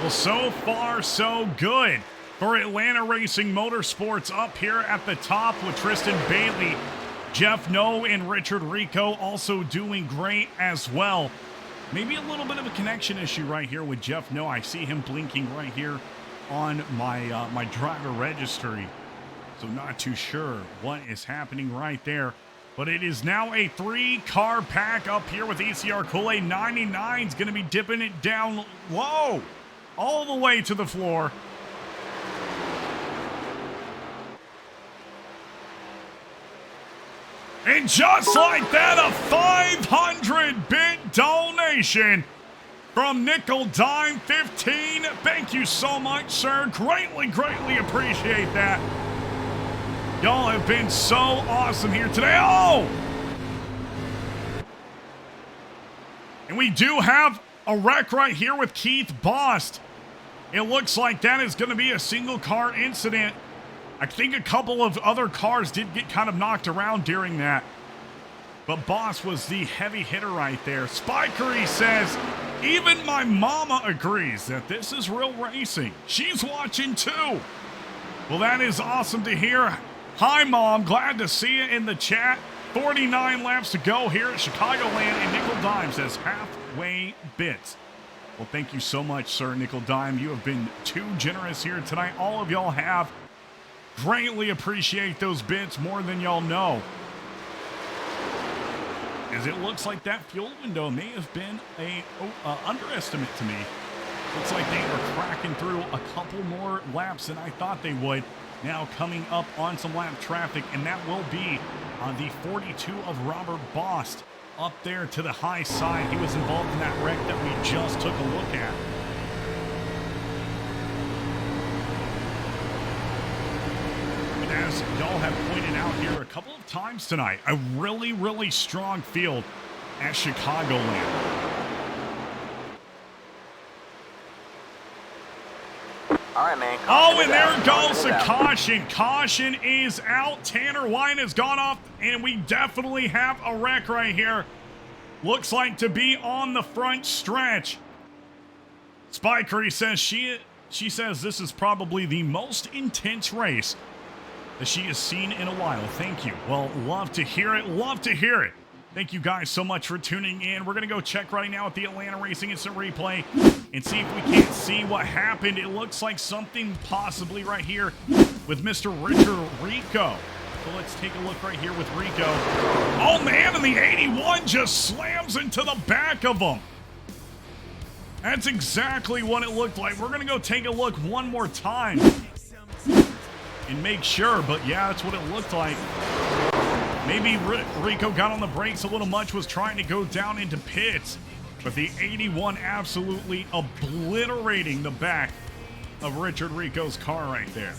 Well, so far, so good for Atlanta Racing Motorsports up here at the top with Tristan Bailey, Jeff No, and Richard Rico also doing great as well. Maybe a little bit of a connection issue right here with Jeff No. I see him blinking right here on my driver registry. So not too sure what is happening right there. But it is now a 3-car pack up here with ACR Kool-Aid 99 is going to be dipping it down low. All the way to the floor. And just like that, a 500-bit donation from Nickel Dime 15. Thank you so much, sir. Greatly appreciate that. Y'all have been so awesome here today. Oh! And we do have a wreck right here with Keith Bost. It looks like that is going to be a single car incident. I think a couple of other cars did get kind of knocked around during that. But Boss was the heavy hitter right there. Spikery says, even my mama agrees that this is real racing. She's watching too. Well, that is awesome to hear. Hi, Mom. Glad to see you in the chat. 49 laps to go here at Chicagoland, and Nickel Dime says halfway bits. Well, thank you so much, sir, Nickel Dime. You have been too generous here tonight. All of y'all have. Greatly appreciate those bits more than y'all know. As it looks like that fuel window may have been a underestimate to me. Looks like they are cracking through a couple more laps than I thought they would. Now coming up on some lap traffic, and that will be on the 42 of Robert Bost. Up there to the high side. He was involved in that wreck that we just took a look at. But as y'all have pointed out here a couple of times tonight, a really strong field at Chicagoland. All right, man. Oh, and there goes the caution. Caution is out. Tanner Wine has gone off, and we definitely have a wreck right here. Looks like to be on the front stretch. Spikery says she says this is probably the most intense race that she has seen in a while. Thank you. Well, love to hear it. Love to hear it. Thank you guys so much for tuning in. We're going to go check right now at the Atlanta Racing Instant Replay and see if we can't see what happened. It looks like something possibly right here with Mr. Richard Rico. So let's take a look right here with Rico. Oh, man, and the 81 just slams into the back of him. That's exactly what it looked like. We're going to go take a look one more time and make sure. But, yeah, that's what it looked like. Maybe Rico got on the brakes a little much, was trying to go down into pits. But the 81 absolutely obliterating the back of Richard Rico's car right there.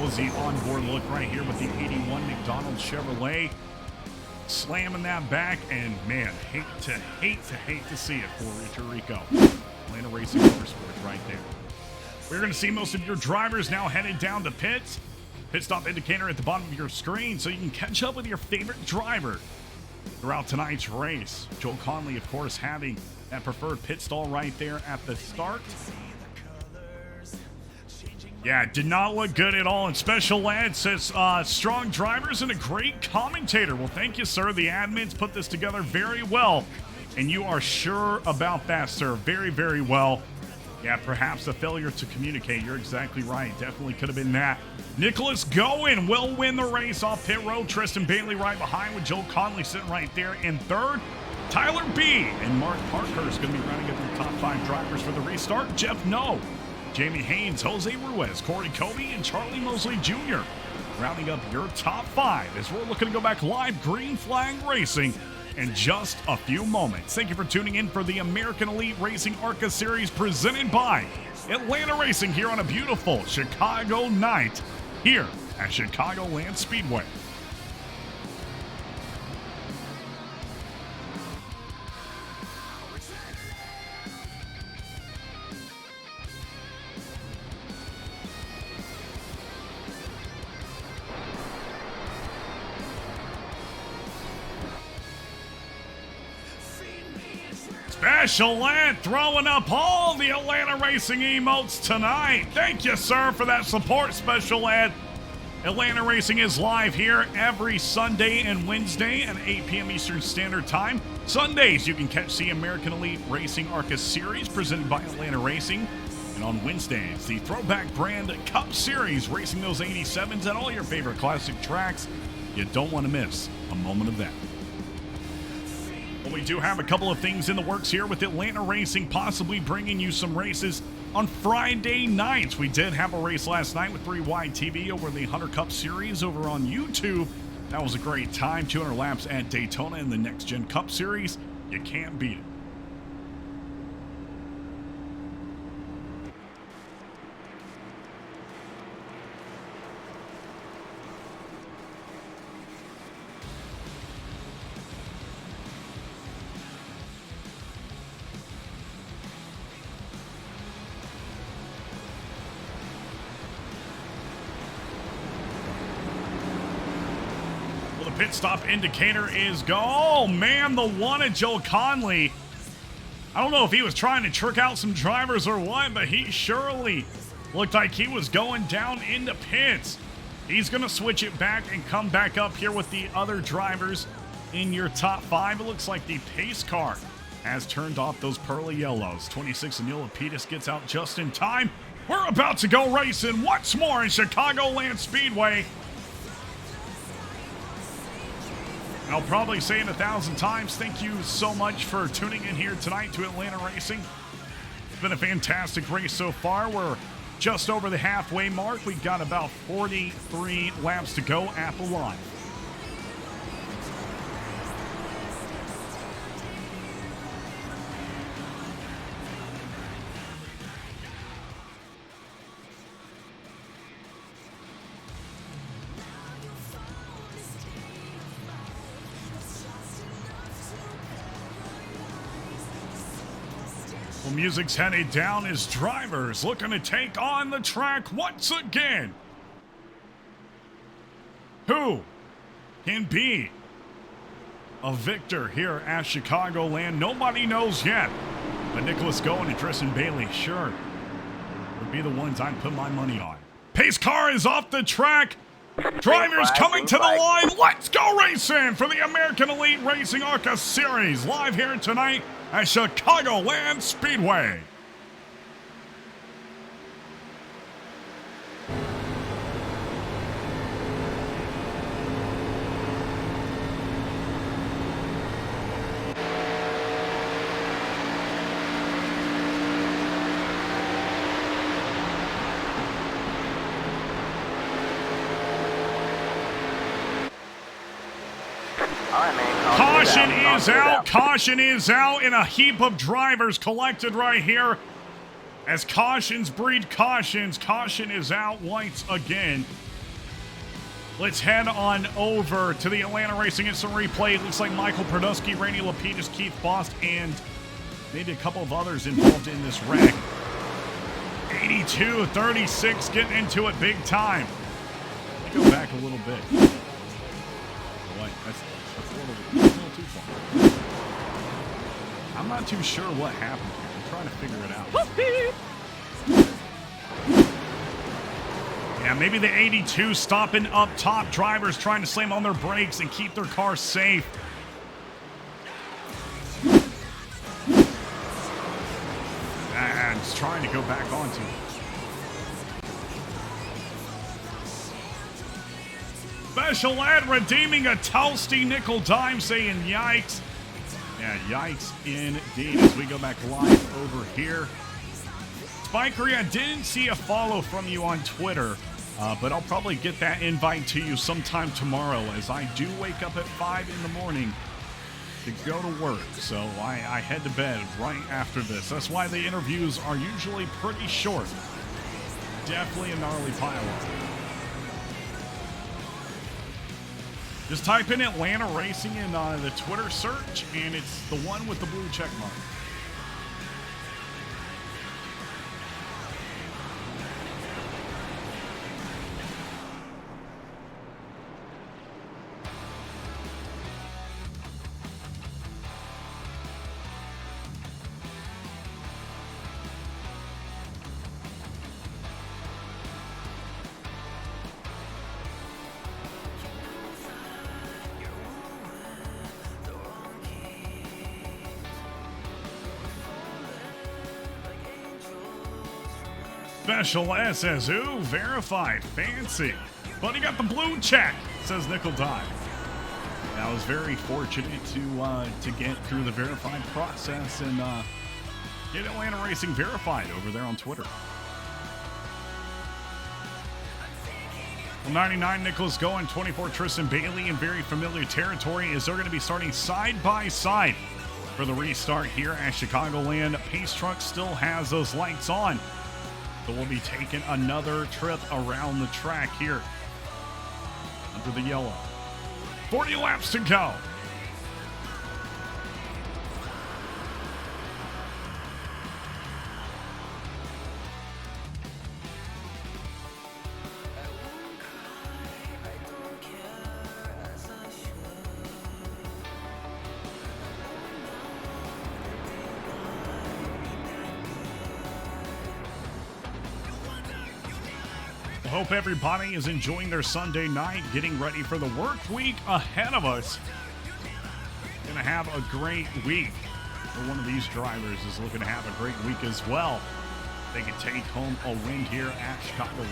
was the onboard look right here with the 81 McDonald Chevrolet. Slamming that back, and man, hate to see it for Puerto Rico. Atlanta Racing Motorsports right there. We're going to see most of your drivers now headed down to pits. Pit stop indicator at the bottom of your screen so you can catch up with your favorite driver throughout tonight's race. Joel Conley, of course, having that preferred pit stall right there at the start. Yeah, it did not look good at all. And Special Ed says, strong drivers and a great commentator. Well, thank you, sir. The admins put this together very well. And you are sure about that, sir. Very, very well. Yeah, perhaps a failure to communicate. You're exactly right. Definitely could have been that. Nicholas Goen will win the race off pit road. Tristan Bailey right behind with Joel Conley sitting right there in third. Tyler B. and Mark Parker is going to be running up the top 5 drivers for the restart. Jeff No. Jamie Haynes, Jose Ruiz, Corey Kobe, and Charlie Mosley Jr. rounding up your top 5 as we're looking to go back live Green Flag Racing in just a few moments. Thank you for tuning in for the American Elite Racing ARCA Series presented by Atlanta Racing here on a beautiful Chicago night here at Chicagoland Speedway. Special Ed throwing up all the Atlanta Racing emotes tonight. Thank you, sir, for that support, Special Ed. Atlanta Racing is live here every Sunday and Wednesday at 8 p.m. Eastern Standard Time. Sundays, you can catch the American Elite Racing ARCA Series presented by Atlanta Racing. And on Wednesdays, the Throwback Brand Cup Series, racing those 87s at all your favorite classic tracks. You don't want to miss a moment of that. Well, we do have a couple of things in the works here with Atlanta Racing, possibly bringing you some races on Friday nights. We did have a race last night with 3Y TV over the Hunter Cup Series over on YouTube. That was a great time, 200 laps at Daytona in the Next Gen Cup Series. You can't beat it. Pit stop indicator is go. Oh, man, the one at Joe Conley. I don't know if he was trying to trick out some drivers or what, but he surely looked like he was going down into pits. He's going to switch it back and come back up here with the other drivers in your top 5. It looks like the pace car has turned off those pearly yellows. 26 Anila Pettis gets out just in time. We're about to go racing once more in Chicagoland Speedway. I'll probably say it 1,000 times. Thank you so much for tuning in here tonight to Atlanta Racing. It's been a fantastic race so far. We're just over the halfway mark. We've got about 43 laps to go at the line. Well, music's headed down as drivers looking to take on the track once again. Who can be a victor here at Chicagoland? Nobody knows yet. But Nicholas Goen and Tristan Bailey sure would be the ones I'd put my money on. Pace car is off the track. Drivers coming to the line. Let's go racing for the American Elite Racing ARCA Series. Live here tonight at Chicagoland Speedway. Caution is out. Caution is out, and a heap of drivers collected right here. As cautions breed cautions, caution is out once again. Let's head on over to the Atlanta Racing Instant Replay. It looks like Michael Produsky, Randy Lapidus, Keith Bost, and maybe a couple of others involved in this wreck. 82-36, getting into it big time. Let me go back a little bit. What? That's a little too far. I'm not too sure what happened here. I'm trying to figure it out. Yeah, maybe the 82 stopping up top. Drivers trying to slam on their brakes and keep their car safe. And it's trying to go back onto it. Special Ed redeeming a toasty nickel dime, saying yikes. Yeah, yikes indeed. As we go back live over here. Spikery, I didn't see a follow from you on Twitter, but I'll probably get that invite to you sometime tomorrow, as I do wake up at 5 in the morning to go to work. So I head to bed right after this. That's why the interviews are usually pretty short. Definitely a gnarly pile-up. Just type in Atlanta Racing in the Twitter search, and it's the one with the blue check mark. Special S says, ooh, verified, fancy. But he got the blue check, says Nickel Dime. I was very fortunate to get through the verified process and get Atlanta Racing verified over there on Twitter. Well, 99 Nicholas going, 24 Tristan Bailey in very familiar territory, as they're going to be starting side by side for the restart here at Chicagoland. Pace Truck still has those lights on. So we'll be taking another trip around the track here under the yellow. 40 laps to go. Hope everybody is enjoying their Sunday night, getting ready for the work week ahead of us. Gonna have a great week. Or one of these drivers is looking to have a great week as well. They can take home a win here at Chicagoland.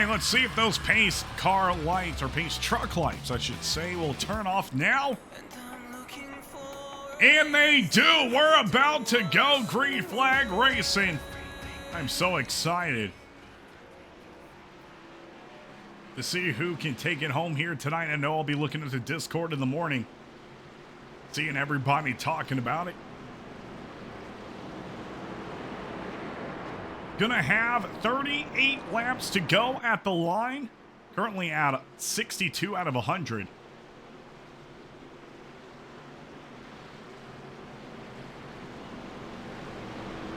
Let's see if those pace car lights, or pace truck lights, I should say, will turn off now. And they do. We're about to go green flag racing. I'm so excited to see who can take it home here tonight. I know I'll be looking at the Discord in the morning, seeing everybody talking about it. Gonna have 38 laps to go at the line. Currently at 62 out of 100.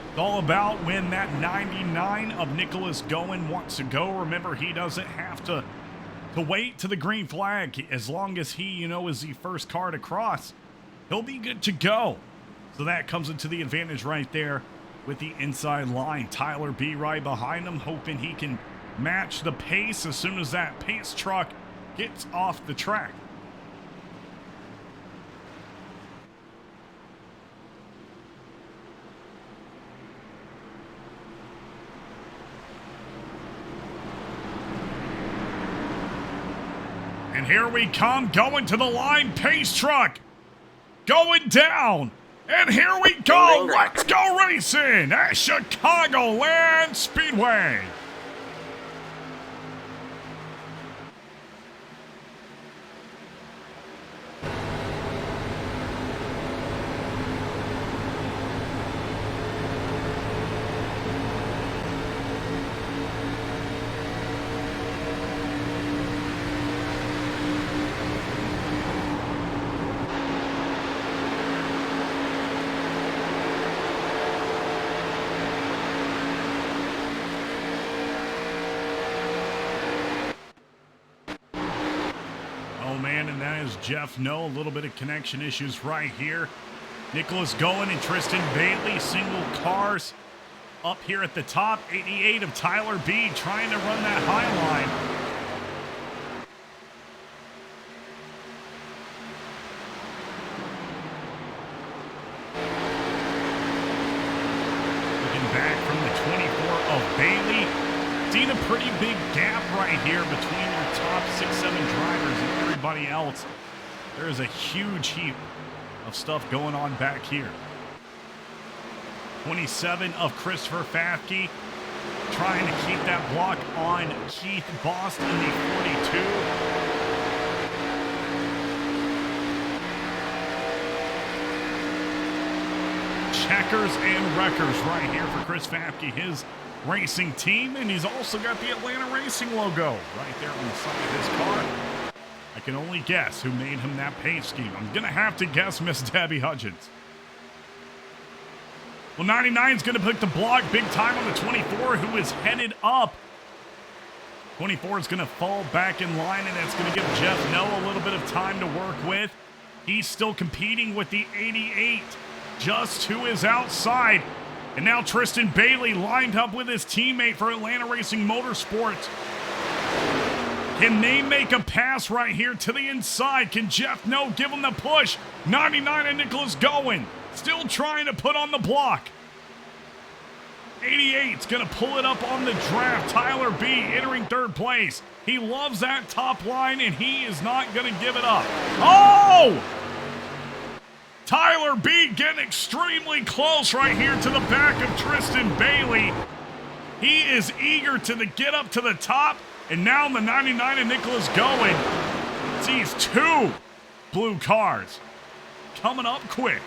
It's all about when that 99 of Nicholas Goen wants to go. Remember, he doesn't have to wait to the green flag. As long as he, is the first car to cross, he'll be good to go. So that comes into the advantage right there with the inside line. Tyler B right behind him, hoping he can match the pace as soon as that pace truck gets off the track. And here we come, going to the line, pace truck going down. And here we go. Let's go racing at Chicagoland Speedway. Oh man, and that is Jeff No. A little bit of connection issues right here. Nicholas going and Tristan Bailey, single cars up here at the top. 88 of Tyler B trying to run that high line. Looking back from the 24 of Bailey. Seen a pretty big gap right here between your top 6-7 drivers and everybody else. There is a huge heap of stuff going on back here. 27 of Christopher Fafke trying to keep that block on Keith Bost in the 42. Checkers and wreckers right here for Chris Fafke, his racing team, and he's also got the AtlantaRacing logo right there on the side of his car. I can only guess who made him that paint scheme. I'm gonna have to guess Miss Debbie Hudgens. Well, 99 is gonna pick the block big time on the 24, who is headed up. 24 is gonna fall back in line, and that's gonna give Jeff No a little bit of time to work with. He's still competing with the 88, just to his outside. And now Tristan Bailey lined up with his teammate for AtlantaRacing Motorsports. Can they make a pass right here to the inside? Can Jeff No give him the push? 99 and Nicholas going. Still trying to put on the block. 88's going to pull it up on the draft. Tyler B entering third place. He loves that top line, and he is not going to give it up. Oh! Tyler B getting extremely close right here to the back of Tristan Bailey. He is eager to get up to the top, and now the 99 and Nicholas going. Sees two blue cars coming up quick.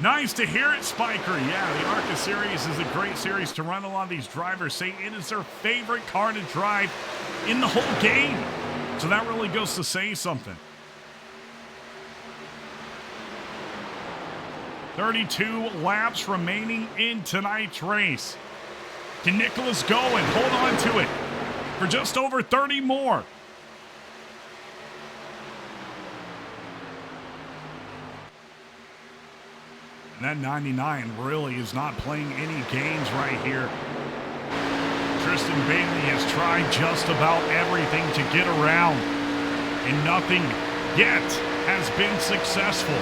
Nice to hear it, Spiker. Yeah, the ARCA series is a great series to run. A lot of these drivers say it is their favorite car to drive in the whole game. So that really goes to say something. 32 laps remaining in tonight's race. Can Nicholas go and hold on to it for just over 30 more? And that 99 really is not playing any games right here. Tristan Bailey has tried just about everything to get around, and nothing yet has been successful.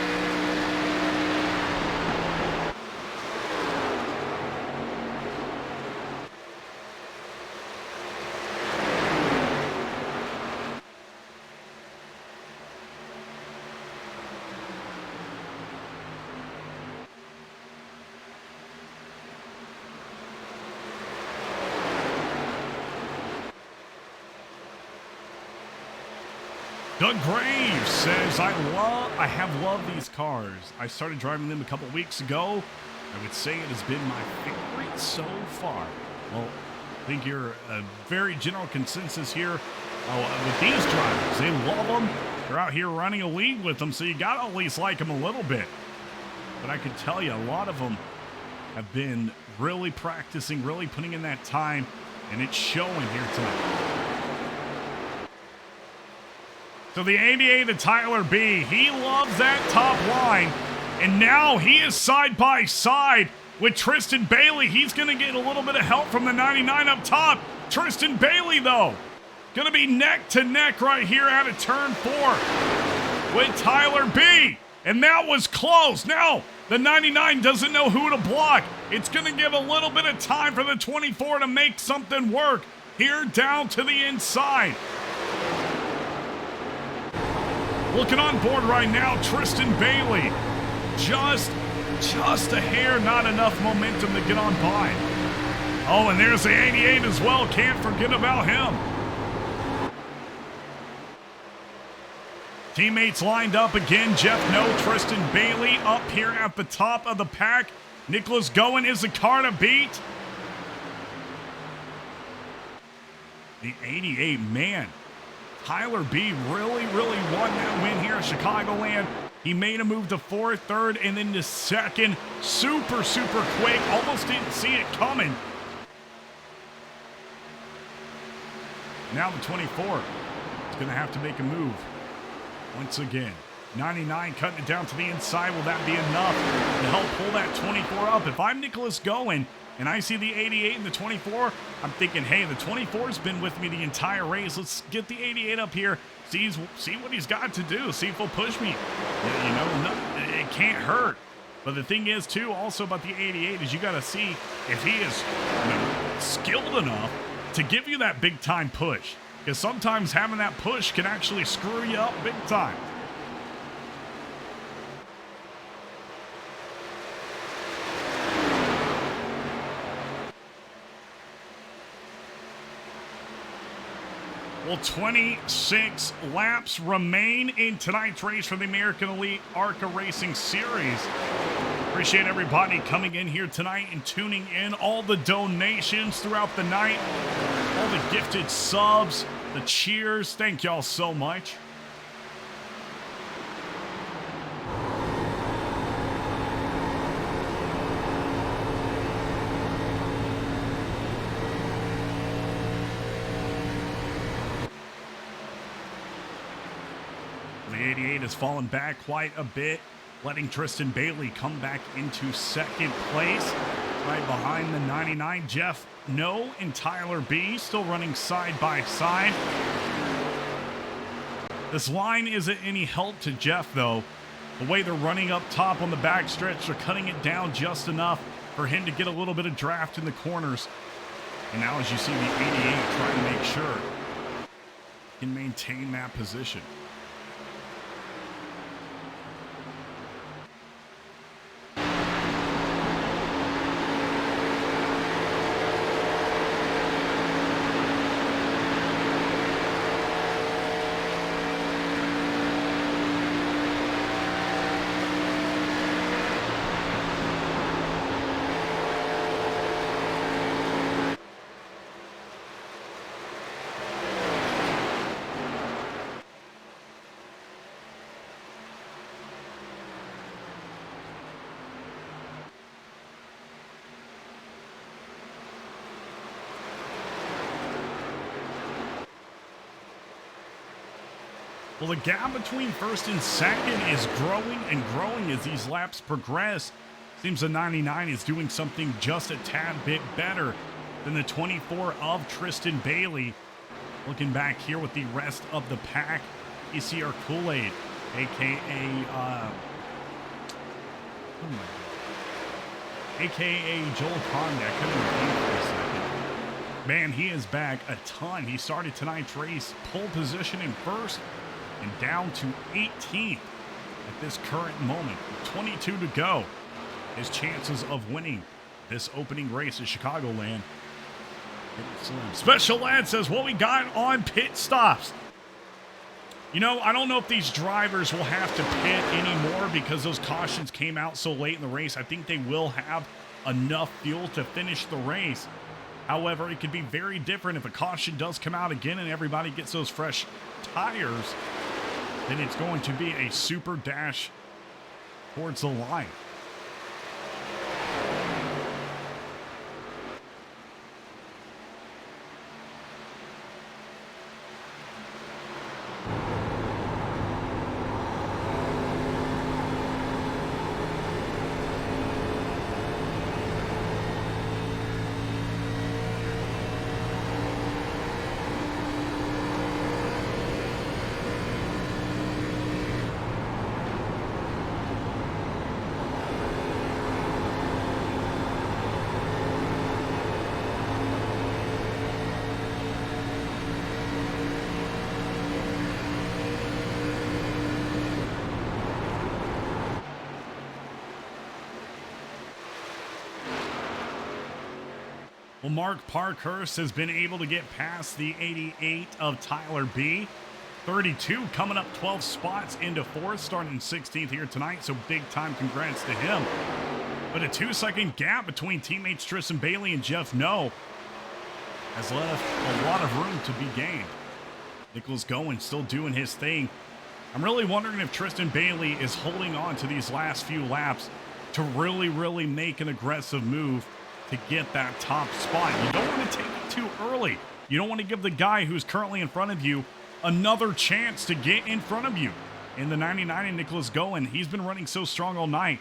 Doug Graves says, I have loved these cars. I started driving them a couple weeks ago. I would say it has been my favorite so far. Well, I think you're a very general consensus here with these drivers. They love them. They're out here running a league with them, so you got to at least like them a little bit. But I could tell you, a lot of them have been really practicing, really putting in that time, and it's showing here tonight. So the 88 of Tyler B, he loves that top line. And now he is side by side with Tristan Bailey. He's going to get a little bit of help from the 99 up top. Tristan Bailey, though, going to be neck to neck right here out of turn 4 with Tyler B. And that was close. Now the 99 doesn't know who to block. It's going to give a little bit of time for the 24 to make something work here down to the inside. Looking on board right now, Tristan Bailey. Just a hair, not enough momentum to get on by. Oh, and there's the 88 as well. Can't forget about him. Teammates lined up again. Jeff No, Tristan Bailey up here at the top of the pack. Nicholas Goen is the car to beat. The 88, man. Tyler B really won that win here at Chicagoland. He made a move to fourth, third, and then to second. Super quick. Almost didn't see it coming. Now the 24 is going to have to make a move once again. 99 cutting it down to the inside. Will that be enough to help pull that 24 up? If I'm Nicholas Goen and I see the 88 and the 24, I'm thinking, hey, the 24's been with me the entire race. Let's get the 88 up here. See what he's got to do. See if he'll push me. It can't hurt. But the thing is, too, also about the 88 is you got to see if he is skilled enough to give you that big-time push. Because sometimes having that push can actually screw you up big time. Well, 26 laps remain in tonight's race for the American Elite ARCA Racing Series. Appreciate everybody coming in here tonight and tuning in. All the donations throughout the night, all the gifted subs, the cheers. Thank y'all so much. The 88 has fallen back quite a bit, letting Tristan Bailey come back into second place. Right behind the 99, Jeff No and Tyler B still running side by side. This line isn't any help to Jeff, though. The way they're running up top on the backstretch, they're cutting it down just enough for him to get a little bit of draft in the corners. And now as you see the 88 trying to make sure he can maintain that position. Well, the gap between first and second is growing and growing as these laps progress. Seems the 99 is doing something just a tad bit better than the 24 of Tristan Bailey. Looking back here with the rest of the pack, ECR Kool-Aid, a.k.a. Joel Conde. I couldn't even think for a second. Man, he is back a ton. He started tonight's race pole position in first and down to 18th at this current moment. 22 to go. His chances of winning this opening race at Chicagoland. Special Lad says, what we got on pit stops. You know, I don't know if these drivers will have to pit anymore because those cautions came out so late in the race. I think they will have enough fuel to finish the race. However, it could be very different if a caution does come out again and everybody gets those fresh tires. Then it's going to be a super dash towards the line. Well, Mark Parkhurst has been able to get past the 88 of Tyler B. 32 coming up 12 spots into fourth, starting 16th here tonight, so big time congrats to him. But a 2-second gap between teammates Tristan Bailey and Jeff No has left a lot of room to be gained. Nicholas Goen still doing his thing. I'm really wondering if Tristan Bailey is holding on to these last few laps to really make an aggressive move to get that top spot. You don't want to take it too early. You don't want to give the guy who's currently in front of you another chance to get in front of you. In the 99 and Nicholas Goen, he's been running so strong all night.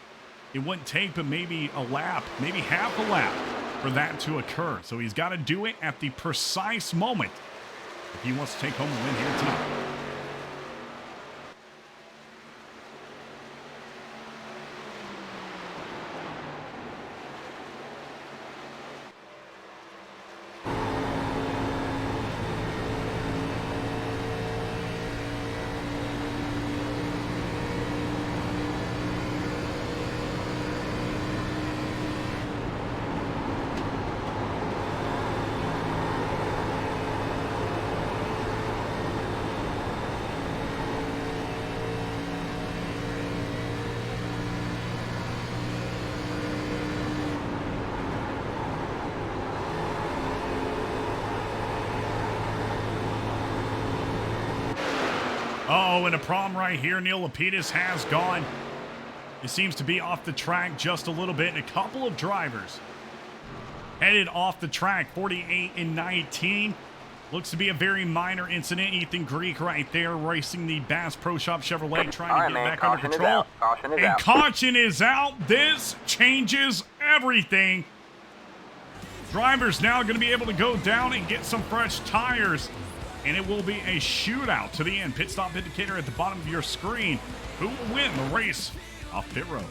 It wouldn't take but maybe a lap, maybe half a lap for that to occur. So he's got to do it at the precise moment if he wants to take home a win here tonight. Oh, and a problem right here. Neil Lapidus has gone. It seems to be off the track just a little bit. And a couple of drivers headed off the track, 48 and 19. Looks to be a very minor incident. Ethan Greek right there racing the Bass Pro Shop Chevrolet, trying to get back under control. And caution is out. This changes everything. Drivers now going to be able to go down and get some fresh tires. And it will be a shootout to the end. Pit stop indicator at the bottom of your screen. Who will win the race off pit road?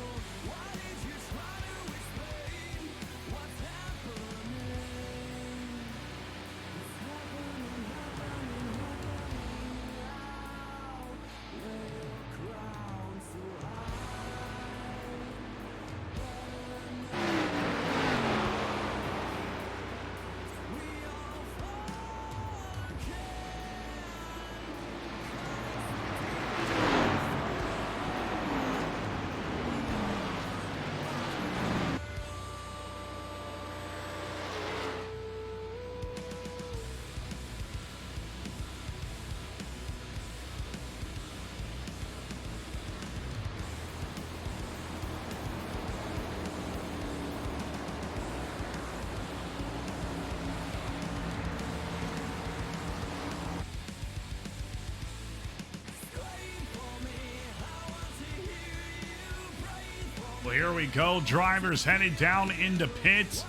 Well, here we go. Drivers headed down into pits.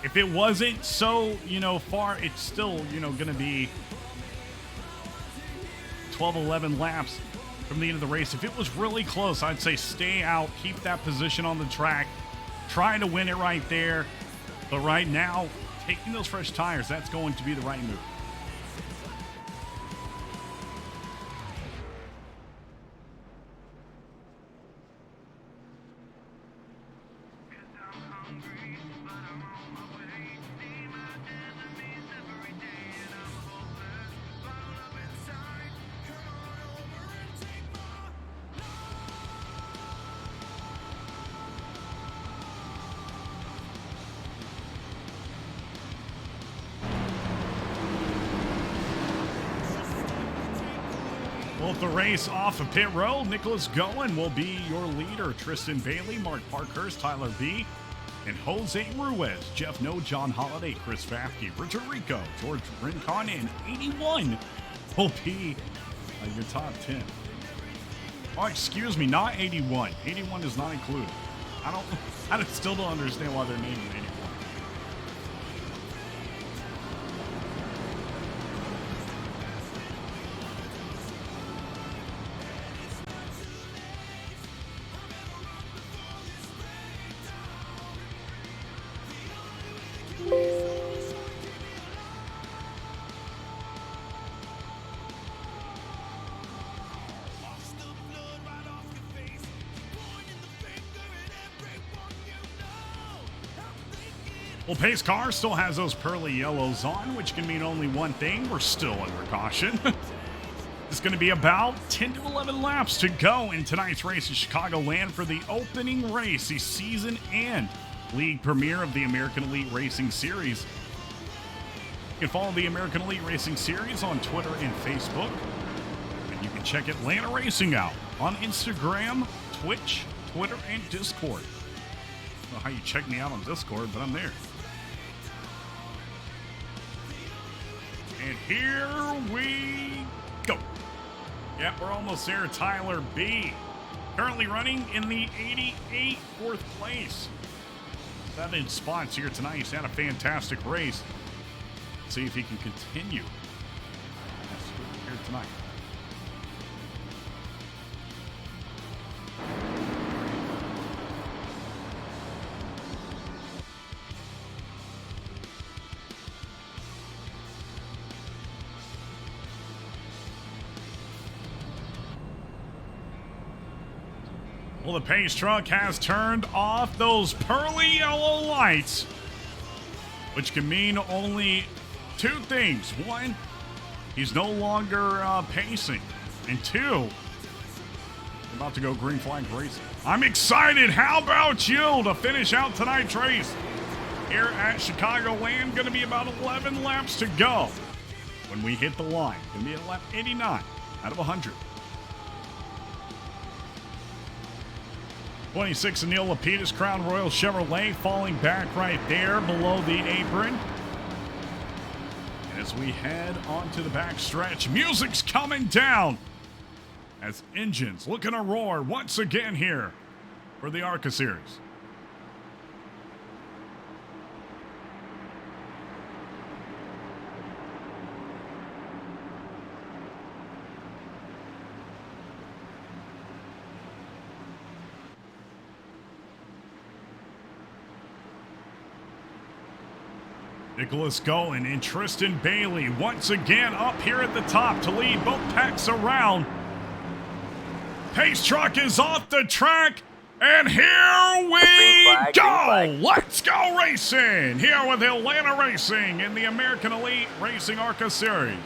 If it wasn't so, far, it's still, going to be 12, 11 laps from the end of the race. If it was really close, I'd say stay out, keep that position on the track, try to win it right there. But right now, taking those fresh tires, that's going to be the right move. Well, the race off of pit road, Nicholas Goen will be your leader. Tristan Bailey, Mark Parkhurst, Tyler B., and Jose Ruiz, Jeff No, John Holiday, Chris Fafke, Richard Rico, George Rincon, and 81 will be your top 10. Oh, excuse me, not 81. 81 is not included. I still don't understand why they're naming 81. Well, pace car still has those pearly yellows on, which can mean only one thing. We're still under caution. It's going to be about 10 to 11 laps to go in tonight's race in Chicagoland for the opening race, the season and league premiere of the American Elite Racing Series. You can follow the American Elite Racing Series on Twitter and Facebook. And you can check Atlanta Racing out on Instagram, Twitch, Twitter, and Discord. I don't know how you check me out on Discord, but I'm there. And here we go. Yep, we're almost there. Tyler B. Currently running in the 88 fourth place. 7 spots here tonight. He's had a fantastic race. Let's see if he can continue here tonight. Well, the pace truck has turned off those pearly yellow lights, which can mean only 2 things. 1, he's no longer pacing. And 2, we're about to go green flag racing. I'm excited. How about you to finish out tonight's race here at Chicagoland? Going to be about 11 laps to go when we hit the line. Going to be at lap 89 out of 100. 26 Neil Lapidus, Crown Royal Chevrolet, falling back right there below the apron. As we head onto the back stretch, music's coming down as engines looking to roar once again here for the ARCA Series. Nicholas Goen and Tristan Bailey once again up here at the top to lead both packs around. Pace truck is off the track, and here we go! Let's go racing here with Atlanta Racing in the American Elite Racing ARCA Series.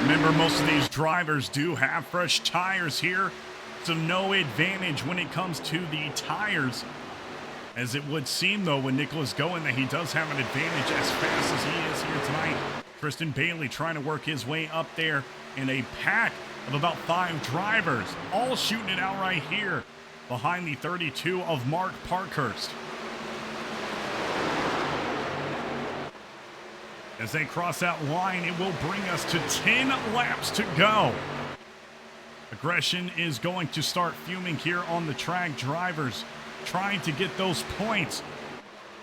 Remember, most of these drivers do have fresh tires here, so no advantage when it comes to the tires. As it would seem, though, with Nicholas Goen, that he does have an advantage as fast as he is here tonight. Tristan Bailey trying to work his way up there in a pack of about 5 drivers, all shooting it out right here behind the 32 of Mark Parkhurst. As they cross that line, it will bring us to 10 laps to go. Aggression is going to start fuming here on the track. Drivers trying to get those points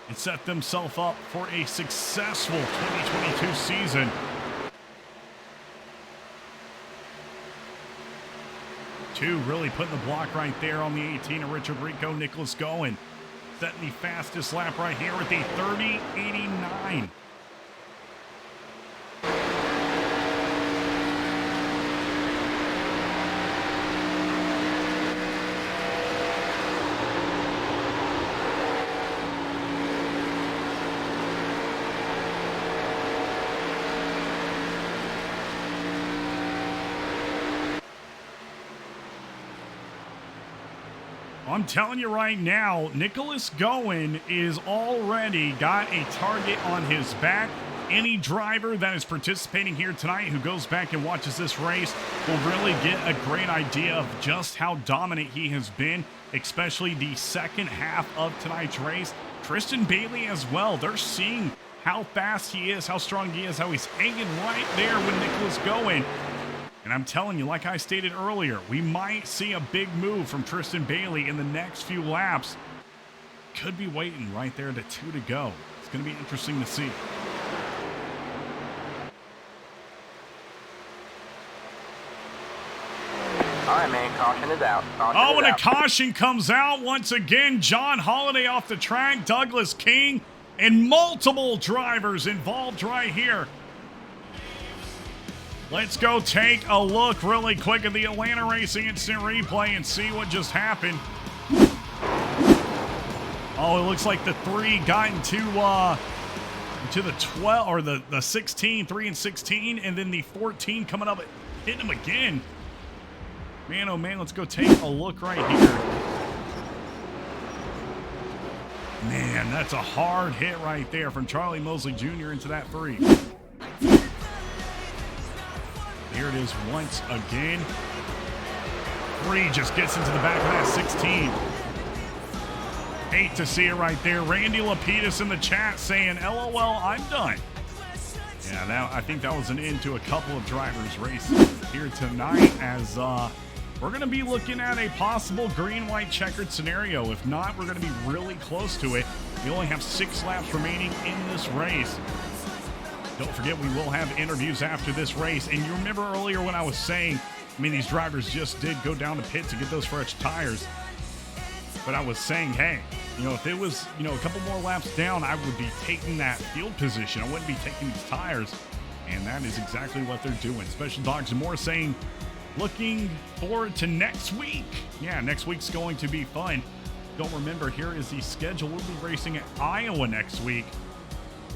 and set themselves up for a successful 2022 season. Two really putting the block right there on the 18 of Richard Rico. Nicholas Goen setting the fastest lap right here with a 30.89. I'm telling you right now, Nicholas Goen is already got a target on his back. Any driver that is participating here tonight who goes back and watches this race will really get a great idea of just how dominant he has been, especially the second half of tonight's race. Tristan Bailey as well. They're seeing how fast he is, how strong he is, how he's hanging right there with Nicholas Goen. And I'm telling you, like I stated earlier, we might see a big move from Tristan Bailey in the next few laps. Could be waiting right there to 2 to go. It's going to be interesting to see. All right, man, caution is out. A caution comes out once again. John Holiday off the track. Douglas King and multiple drivers involved right here. Let's go take a look really quick at the Atlanta Racing Instant Replay and see what just happened. Oh, it looks like the 3 got into the 12 or the 16, 3 and 16, and then the 14 coming up hitting him again. Man, oh man, let's go take a look right here. Man, that's a hard hit right there from Charlie Mosley Jr. into that 3. Here it is once again. 3 just gets into the back of that 16. Hate to see it right there. Randy Lapidus in the chat saying, LOL, I'm done. Yeah, I think that was an end to a couple of drivers' races here tonight, as we're going to be looking at a possible green-white checkered scenario. If not, we're going to be really close to it. We only have 6 laps remaining in this race. Don't forget, we will have interviews after this race. And you remember earlier when I was saying, I mean, these drivers just did go down to pit to get those fresh tires. But I was saying, hey, you know, if it was, you know, a couple more laps down, I would be taking that field position. I wouldn't be taking these tires. And that is exactly what they're doing. Special Dogs and more saying, looking forward to next week. Yeah, next week's going to be fun. Don't remember, here is the schedule. We'll be racing at Iowa next week.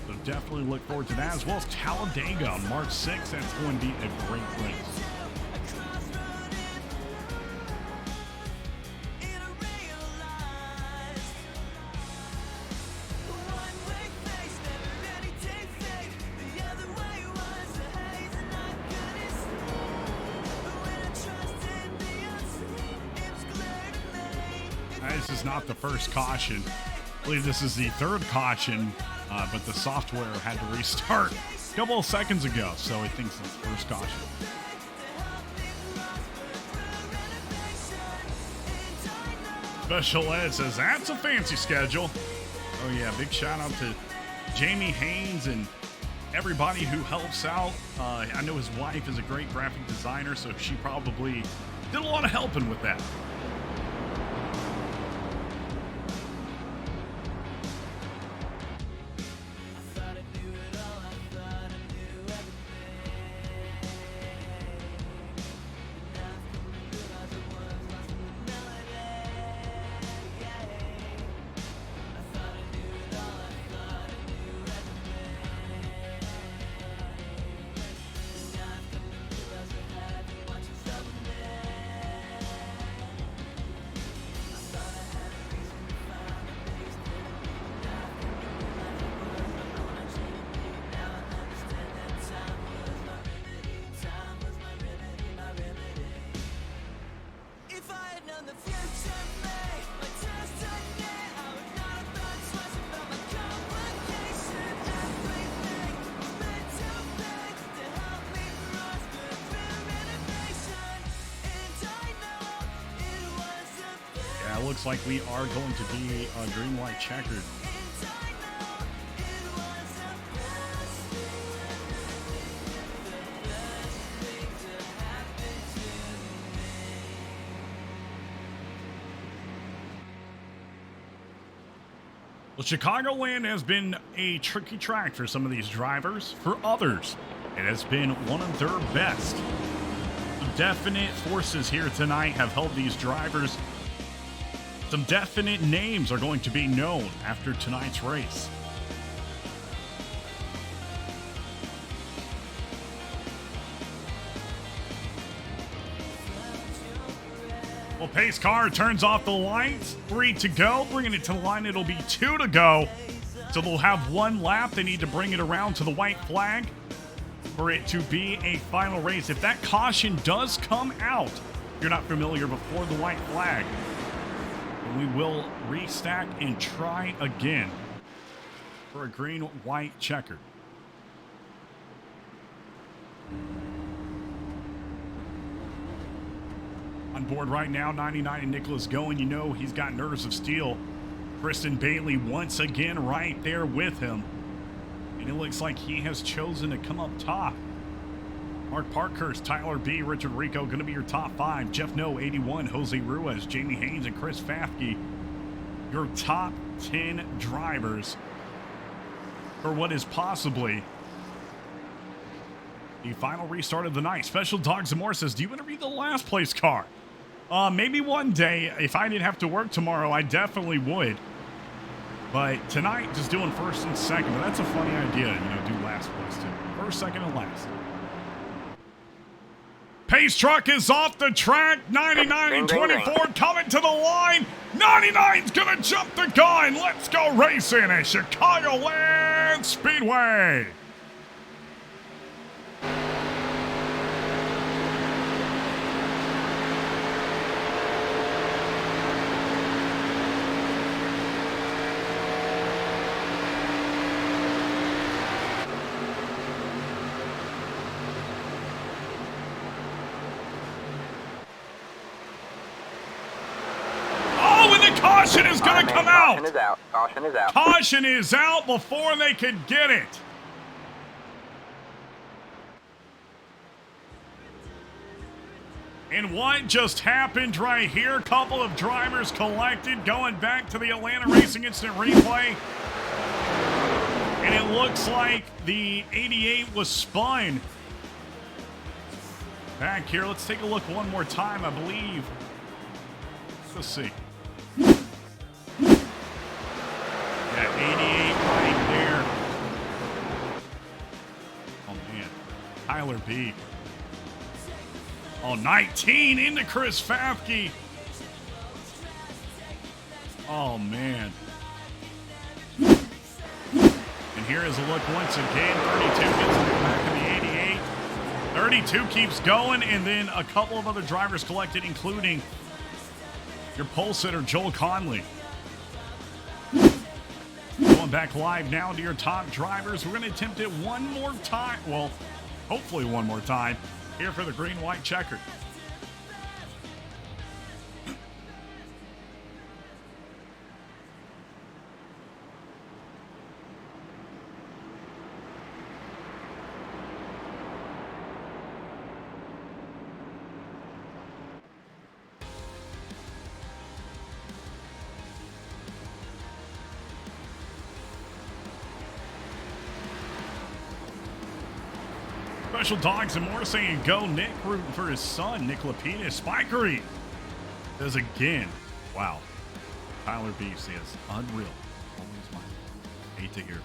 So definitely look forward to that, as well as Talladega on March 6th. That's going to be a great race. This is not the first caution. I believe this is the 3rd caution, but the software had to restart a couple of seconds ago, so I think it's the first caution. Special Ed says, that's a fancy schedule. Oh yeah, big shout out to Jamie Haynes and everybody who helps out. I know his wife is a great graphic designer, so she probably did a lot of helping with that. Looks like we are going to be green-white checkered. Well, Chicagoland has been a tricky track for some of these drivers. For others, it has been one of their best. Definite forces here tonight have held these drivers. Some definite names are going to be known after tonight's race. Well, pace car turns off the lights. 3 to go. Bringing it to the line, it'll be 2 to go. So they'll have 1 lap. They need to bring it around to the white flag for it to be a final race. If that caution does come out, if you're not familiar, before the white flag, we will restack and try again for a green-white checkered. On board right now, 99 and Nicholas going. You know he's got nerves of steel. Kristen Bailey once again right there with him. And it looks like he has chosen to come up top. Mark Parkhurst, Tyler B., Richard Rico going to be your top 5. Jeff No, 81, Jose Ruiz, Jamie Haynes, and Chris Fafke, your top 10 drivers for what is possibly the final restart of the night. Special Dogs and More says, do you want to read the last place car? Maybe one day, if I didn't have to work tomorrow, I definitely would. But tonight, just doing first and second. But that's a funny idea, do last place too. First, second, and last. Pace truck is off the track. 99 and 24 coming to the line. 99's gonna jump the gun. Let's go racing at Chicagoland Speedway. Caution is going to come out. Caution is out. Caution is out. Caution is out before they could get it. And what just happened right here? A couple of drivers collected going back to the Atlanta Racing Instant Replay. And it looks like the 88 was spun. Back here, let's take a look one more time, I believe. Let's see. Yeah, 88 right there. Oh, man. Tyler B. Oh, 19 into Chris Fafke. Oh, man. And here is a look once again. 32 gets in the back of the 88. 32 keeps going, and then a couple of other drivers collected, including your pole sitter, Joel Conley. Going back live now to your top drivers. We're going to attempt it one more time. Well, hopefully one more time here for the green-white checkered. Special Dogs and More saying go Nick, rooting for his son, Nick Lapidus. Spikery does again. Wow. Tyler B says unreal. Always mine. Hate to hear.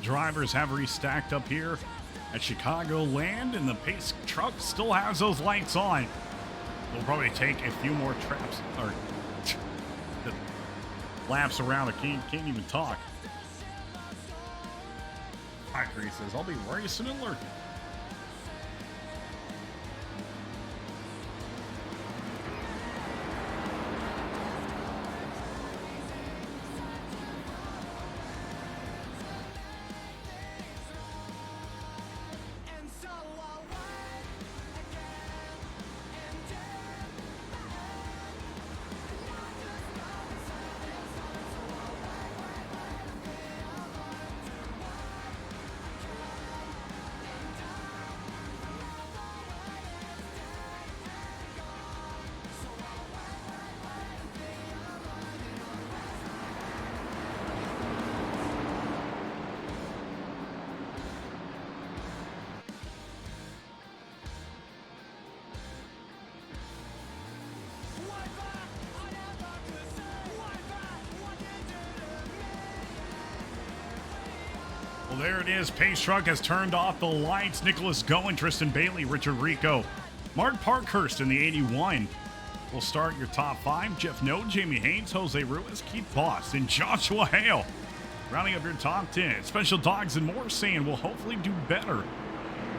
Drivers have restacked up here at Chicagoland, and the pace truck still has those lights on. We'll probably take a few more traps or laps around. I can't even talk. Factory says, I'll be racing and lurking. Well, there it is. Pace truck has turned off the lights. Nicholas Goen, Tristan Bailey, Richard Rico, Mark Parkhurst in the 81. will start your top 5. Jeff No, Jamie Haynes, Jose Ruiz, Keith Boss, and Joshua Hale. Rounding up your top 10. Special Dogs and more saying we'll hopefully do better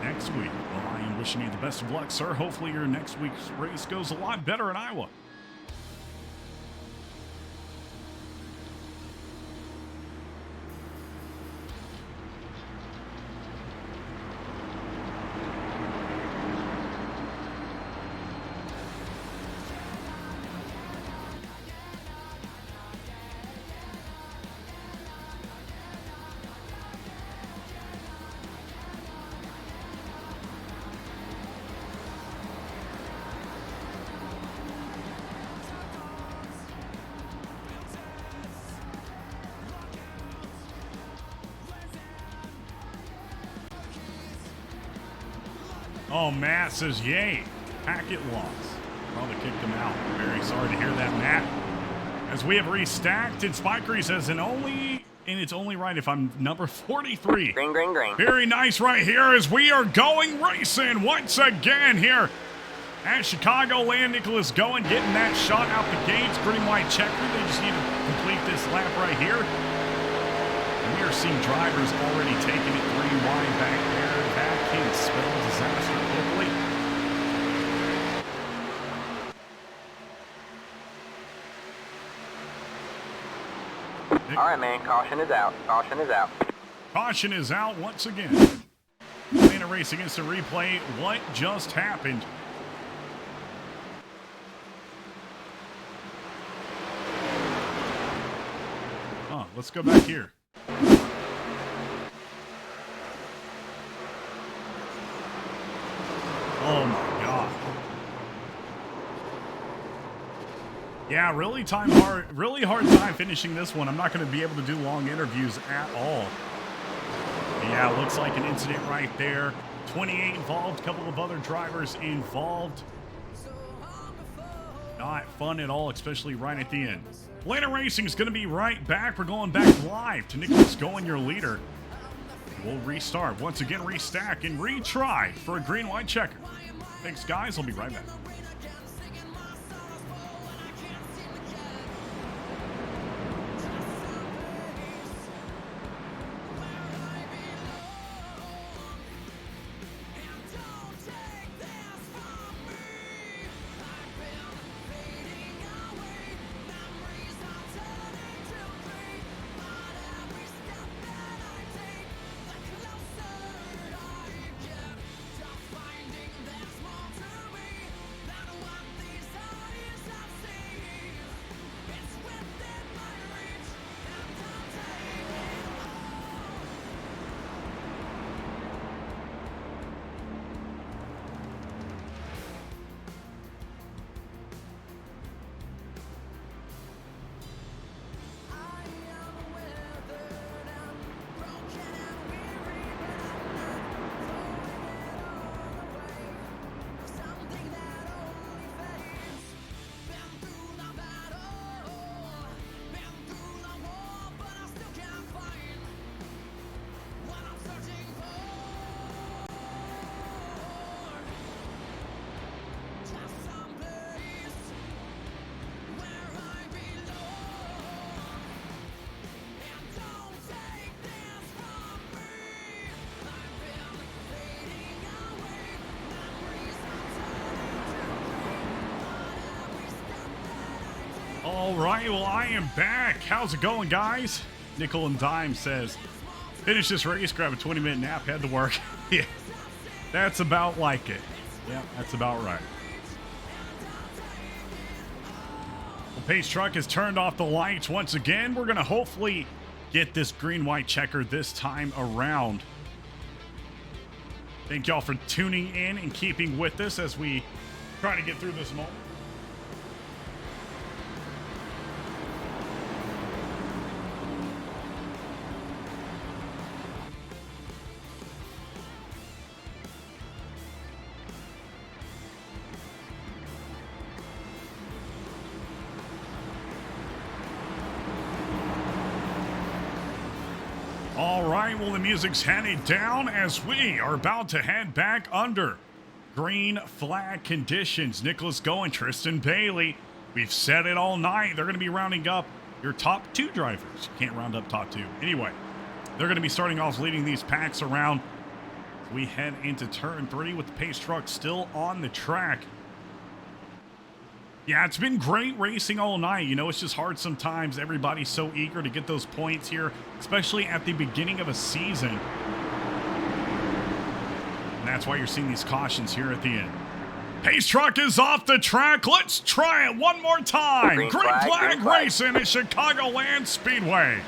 next week. Well, I am wishing you the best of luck, sir. Hopefully your next week's race goes a lot better in Iowa. Oh, Matt says, yay. Packet loss. Probably kicked him out. Very sorry to hear that, Matt. As we have restacked, and Spikery says, and it's only right if I'm number 43. Green, green, green. Very nice right here as we are going racing once again here at Chicagoland. Nicholas going, getting that shot out the gates. Green white checker. They just need to complete this lap right here. And we are seeing drivers already taking it 3 wide back there. That can spell disaster quickly. All right, man. Caution is out. Caution is out. Caution is out once again. AtlantaRacing is to replay what just happened. Oh, let's go back here. Oh my God. Yeah, really hard time finishing this one. I'm not going to be able to do long interviews at all. Yeah, looks like an incident right there. 28 involved, a couple of other drivers involved. Not fun at all, especially right at the end. AtlantaRacing is going to be right back. We're going back live to Nicholas Going, your leader. We'll restart. Once again, restack and retry for a green-white checker. Thanks, guys. I'll be right back. All right, well, I am back. How's it going, guys? Nickel and Dime says, finish this race, grab a 20-minute nap, head to work. Yeah, that's about like it. Yeah, that's about right. The pace truck has turned off the lights once again. We're going to hopefully get this green-white checker this time around. Thank y'all for tuning in and keeping with us as we try to get through this moment. All right, well, the music's headed down as we are about to head back under green flag conditions. Nicholas Goen, Tristan Bailey. We've said it all night. They're going to be rounding up your top 2 drivers. You can't round up top 2. Anyway, they're going to be starting off leading these packs around. We head into turn 3 with the pace truck still on the track. Yeah, it's been great racing all night. You know, it's just hard sometimes. Everybody's so eager to get those points here, especially at the beginning of a season. And that's why you're seeing these cautions here at the end. Pace truck is off the track. Let's try it one more time. Green flag racing at Chicagoland Speedway.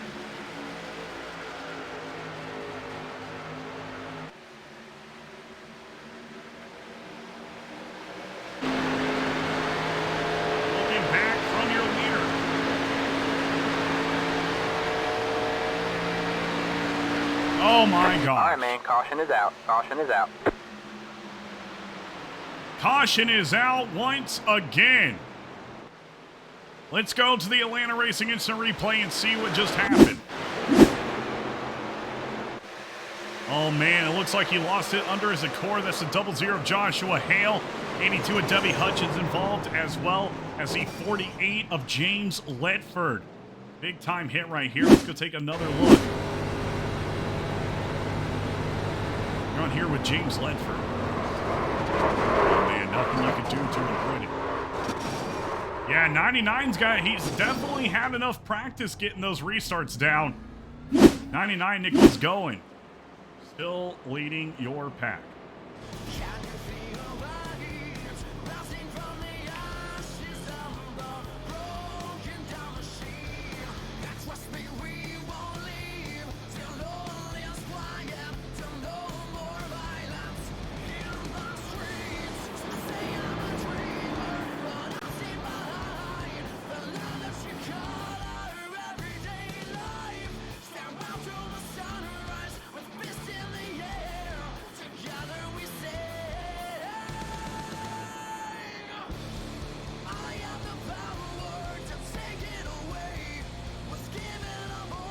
Oh my God. All right, man. Caution is out. Caution is out. Caution is out once again. Let's go to the Atlanta Racing Instant Replay and see what just happened. Oh man, it looks like he lost it under his Accord. That's the 00 of Joshua Hale. 82 of Debbie Hutchins involved, as well as the 48 of James Ledford. Big time hit right here. Let's go take another look. We're on here with James Ledford. Oh man, nothing you can do to avoid it. Yeah, 99's he's definitely had enough practice getting those restarts down. 99, Nicholas Goen. Still leading your pack.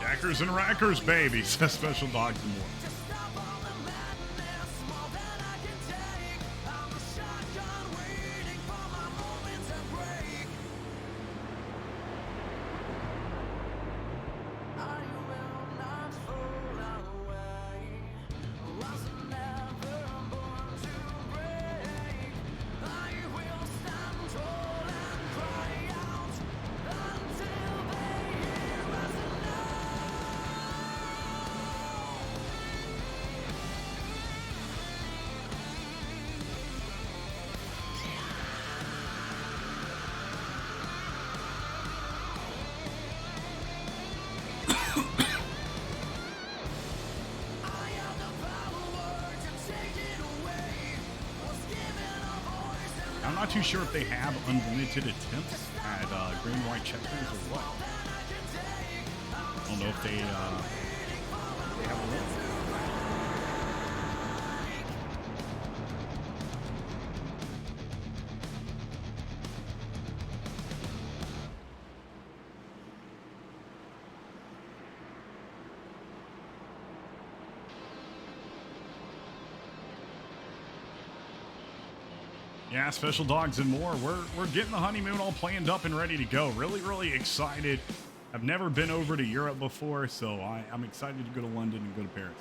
Jackers and Rackers, baby. Special dogs and more. I'm not too sure if they have unlimited attempts at green, white checkers or what. I don't know if they have a limit. Yeah, special dogs and more. We're getting the honeymoon all planned up and ready to go. Really, really excited. I've never been over to Europe before, so I'm excited to go to London and go to Paris.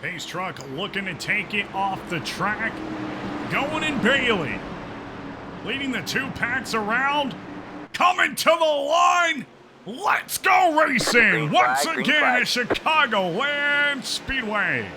Pace truck looking to take it off the track. Goen and Bailey leading the two packs around. Coming to the line. Let's go racing Green once flag, green again flag. at Chicagoland Speedway.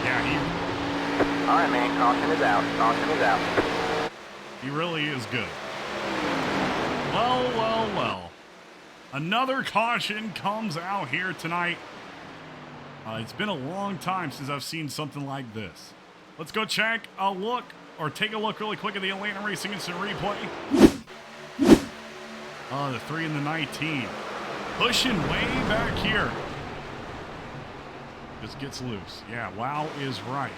Yeah, All right, man. Caution is out. Caution is out. he really is good. Well. Another caution comes out here tonight. It's been a long time since I've seen something like this. Let's go take a look really quick at the Atlanta Racing Instant Replay. The 3 and the 19. Pushing way back here. Just gets loose. Yeah, wow is right.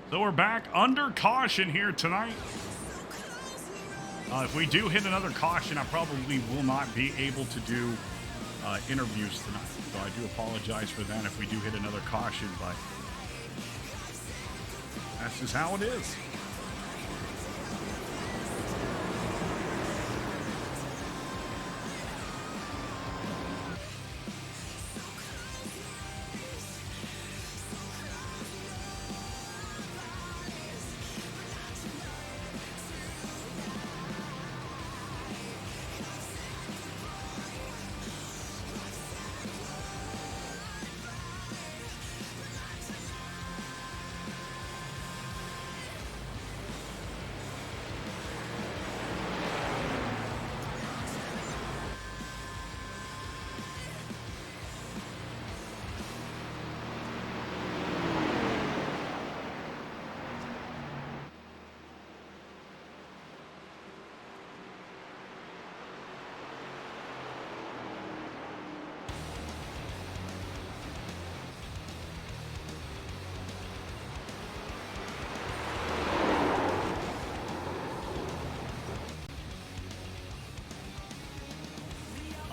So we're back under caution here tonight. If we do hit another caution, I probably will not be able to do interviews tonight. So I do apologize for that if we do hit another caution, but that's just how it is.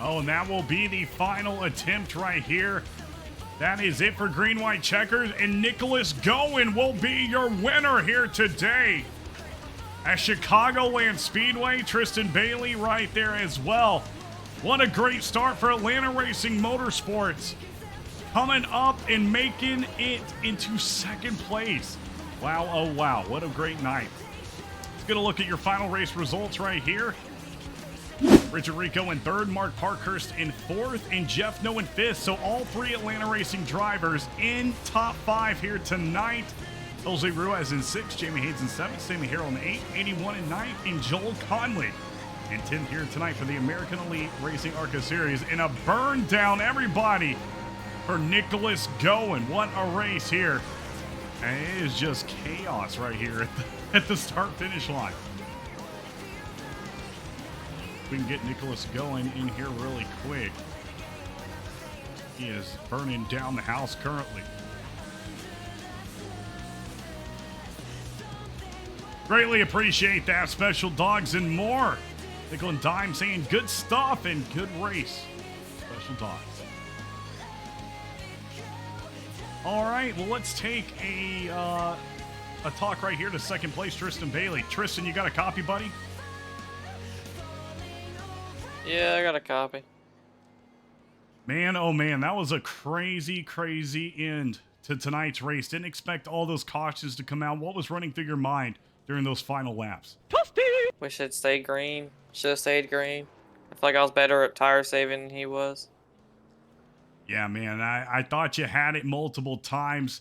Oh, and that will be the final attempt right here. That is it for Green White Checkers, and Nicholas Goen will be your winner here today at Chicagoland Speedway. Tristan Bailey right there as well. What a great start for Atlanta Racing Motorsports. Coming up and making it into second place. Wow, oh wow, what a great night. Let's get a look at your final race results right here. Richard Rico in third, Mark Parkhurst in fourth, and Jeff No in fifth. So all three Atlanta Racing drivers in top five here tonight. Jose Ruiz in sixth, Jamie Hayes in seventh, Sammy Harrell in eighth, 81 in ninth, and Joel Conley in 10th here tonight for the American Elite Racing ARCA Series. And a burn down, everybody, for Nicholas Goen. What a race here. And it is just chaos right here at the start-finish line. We can get Nicholas Goen in here really quick. He is burning down the house currently. Greatly appreciate that, Special Dogs and more. Nickel and Dime saying good stuff and good race. Special Dogs. All right, well, let's take a talk right here to second place, Tristan Bailey. Tristan, you got a copy, buddy? Yeah, I got a copy. Man, oh man, that was a crazy, crazy end to tonight's race. Didn't expect all those cautions to come out. What was running through your mind during those final laps? Wish it stayed green. Should have stayed green. I feel like I was better at tire saving than he was. Yeah, man, I thought you had it multiple times,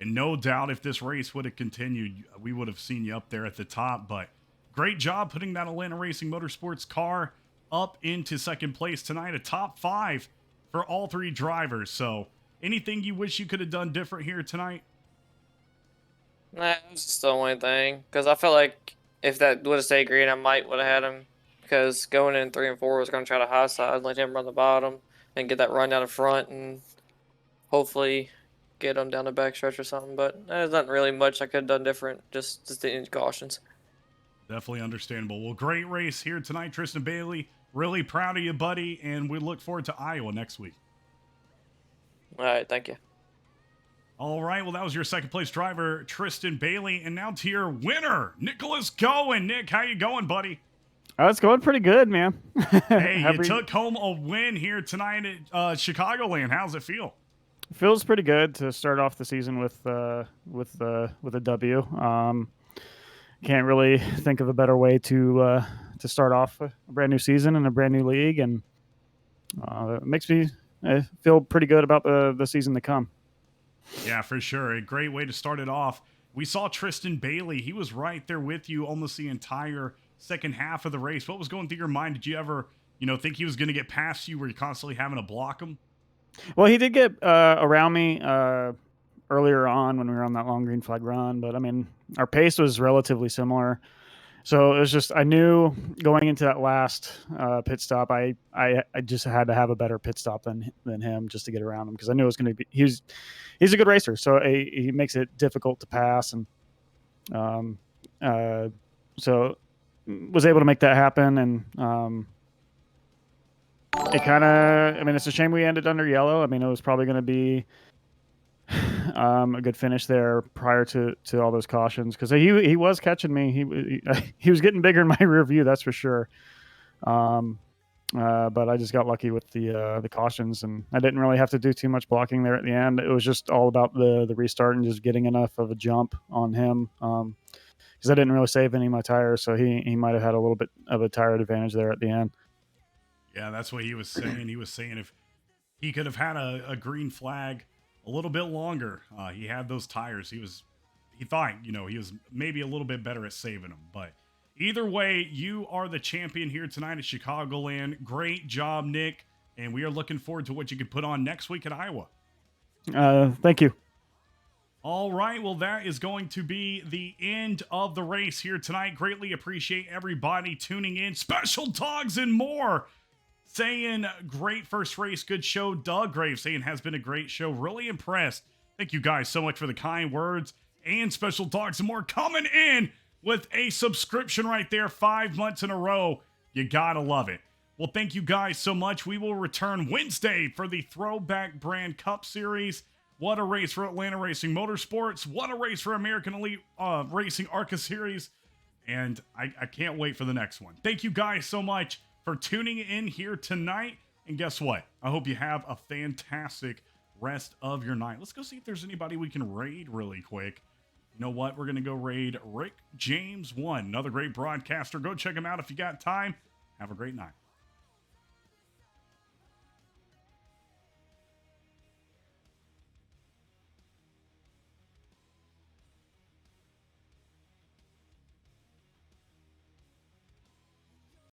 and no doubt if this race would have continued, we would have seen you up there at the top, but great job putting that Atlanta Racing Motorsports car up into second place tonight, a top five for all three drivers. So anything you wish you could have done different here tonight? Nah, that was just the only thing. Because I felt like if that would have stayed green, I might would have had him. Because going in 3 and 4 was going to try to high side, let him run the bottom, and get that run down the front, and hopefully get him down the backstretch or something. But there's not really much I could have done different, just the cautions. Definitely understandable. Well, great race here tonight. Tristan Bailey, Really proud of you, buddy, and we look forward to Iowa next week. All right, thank you. All right, well, that was your second place driver, Tristan Bailey, and now to your winner, Nicholas Cohen. Nick, how you going, buddy? It's going pretty good, man. Hey, you took home a win here tonight at Chicagoland. How's it feel? Feels pretty good to start off the season with a W. Can't really think of a better way to start off a brand new season in a brand new league, and it makes me feel pretty good about the season to come. Yeah, for sure. A great way to start it off. We saw Tristan Bailey. He was right there with you almost the entire second half of the race. What was going through your mind? Did you ever, think he was going to get past you? Were you constantly having to block him? Well, he did get around me earlier on when we were on that long green flag run, but I mean, our pace was relatively similar. So it was just, I knew going into that last pit stop, I just had to have a better pit stop than him just to get around him, because I knew it was going to be, he's a good racer, so he makes it difficult to pass, and so was able to make that happen, and it kind of, I mean, it's a shame we ended under yellow. I mean, it was probably going to be a good finish there prior to all those cautions, because he was catching me. He was getting bigger in my rear view, that's for sure. But I just got lucky with the cautions, and I didn't really have to do too much blocking there at the end. It was just all about the restart and just getting enough of a jump on him, because I didn't really save any of my tires, so he might have had a little bit of a tire advantage there at the end. Yeah, that's what he was saying. He was saying if he could have had a green flag a little bit longer, he had those tires. He thought, he was maybe a little bit better at saving them. But either way, you are the champion here tonight at Chicagoland. Great job, Nick. And we are looking forward to what you can put on next week at Iowa. Thank you. All right, well, that is going to be the end of the race here tonight. Greatly appreciate everybody tuning in. Special dogs and more saying great first race, good show. Doug Graves saying has been a great show. Really impressed. Thank you guys so much for the kind words. And Special Dogs and more coming in with a subscription right there, 5 months in a row. You gotta love it. Well, thank you guys so much. We will return Wednesday for the Throwback Brand Cup Series. What a race for Atlanta Racing Motorsports. What a race for American Elite Racing ARCA Series. And I can't wait for the next one. Thank you guys so much for tuning in here tonight. And guess what? I hope you have a fantastic rest of your night. Let's go see if there's anybody we can raid really quick. You know what? We're going to go raid Rick James 1. Another great broadcaster. Go check him out if you got time. Have a great night.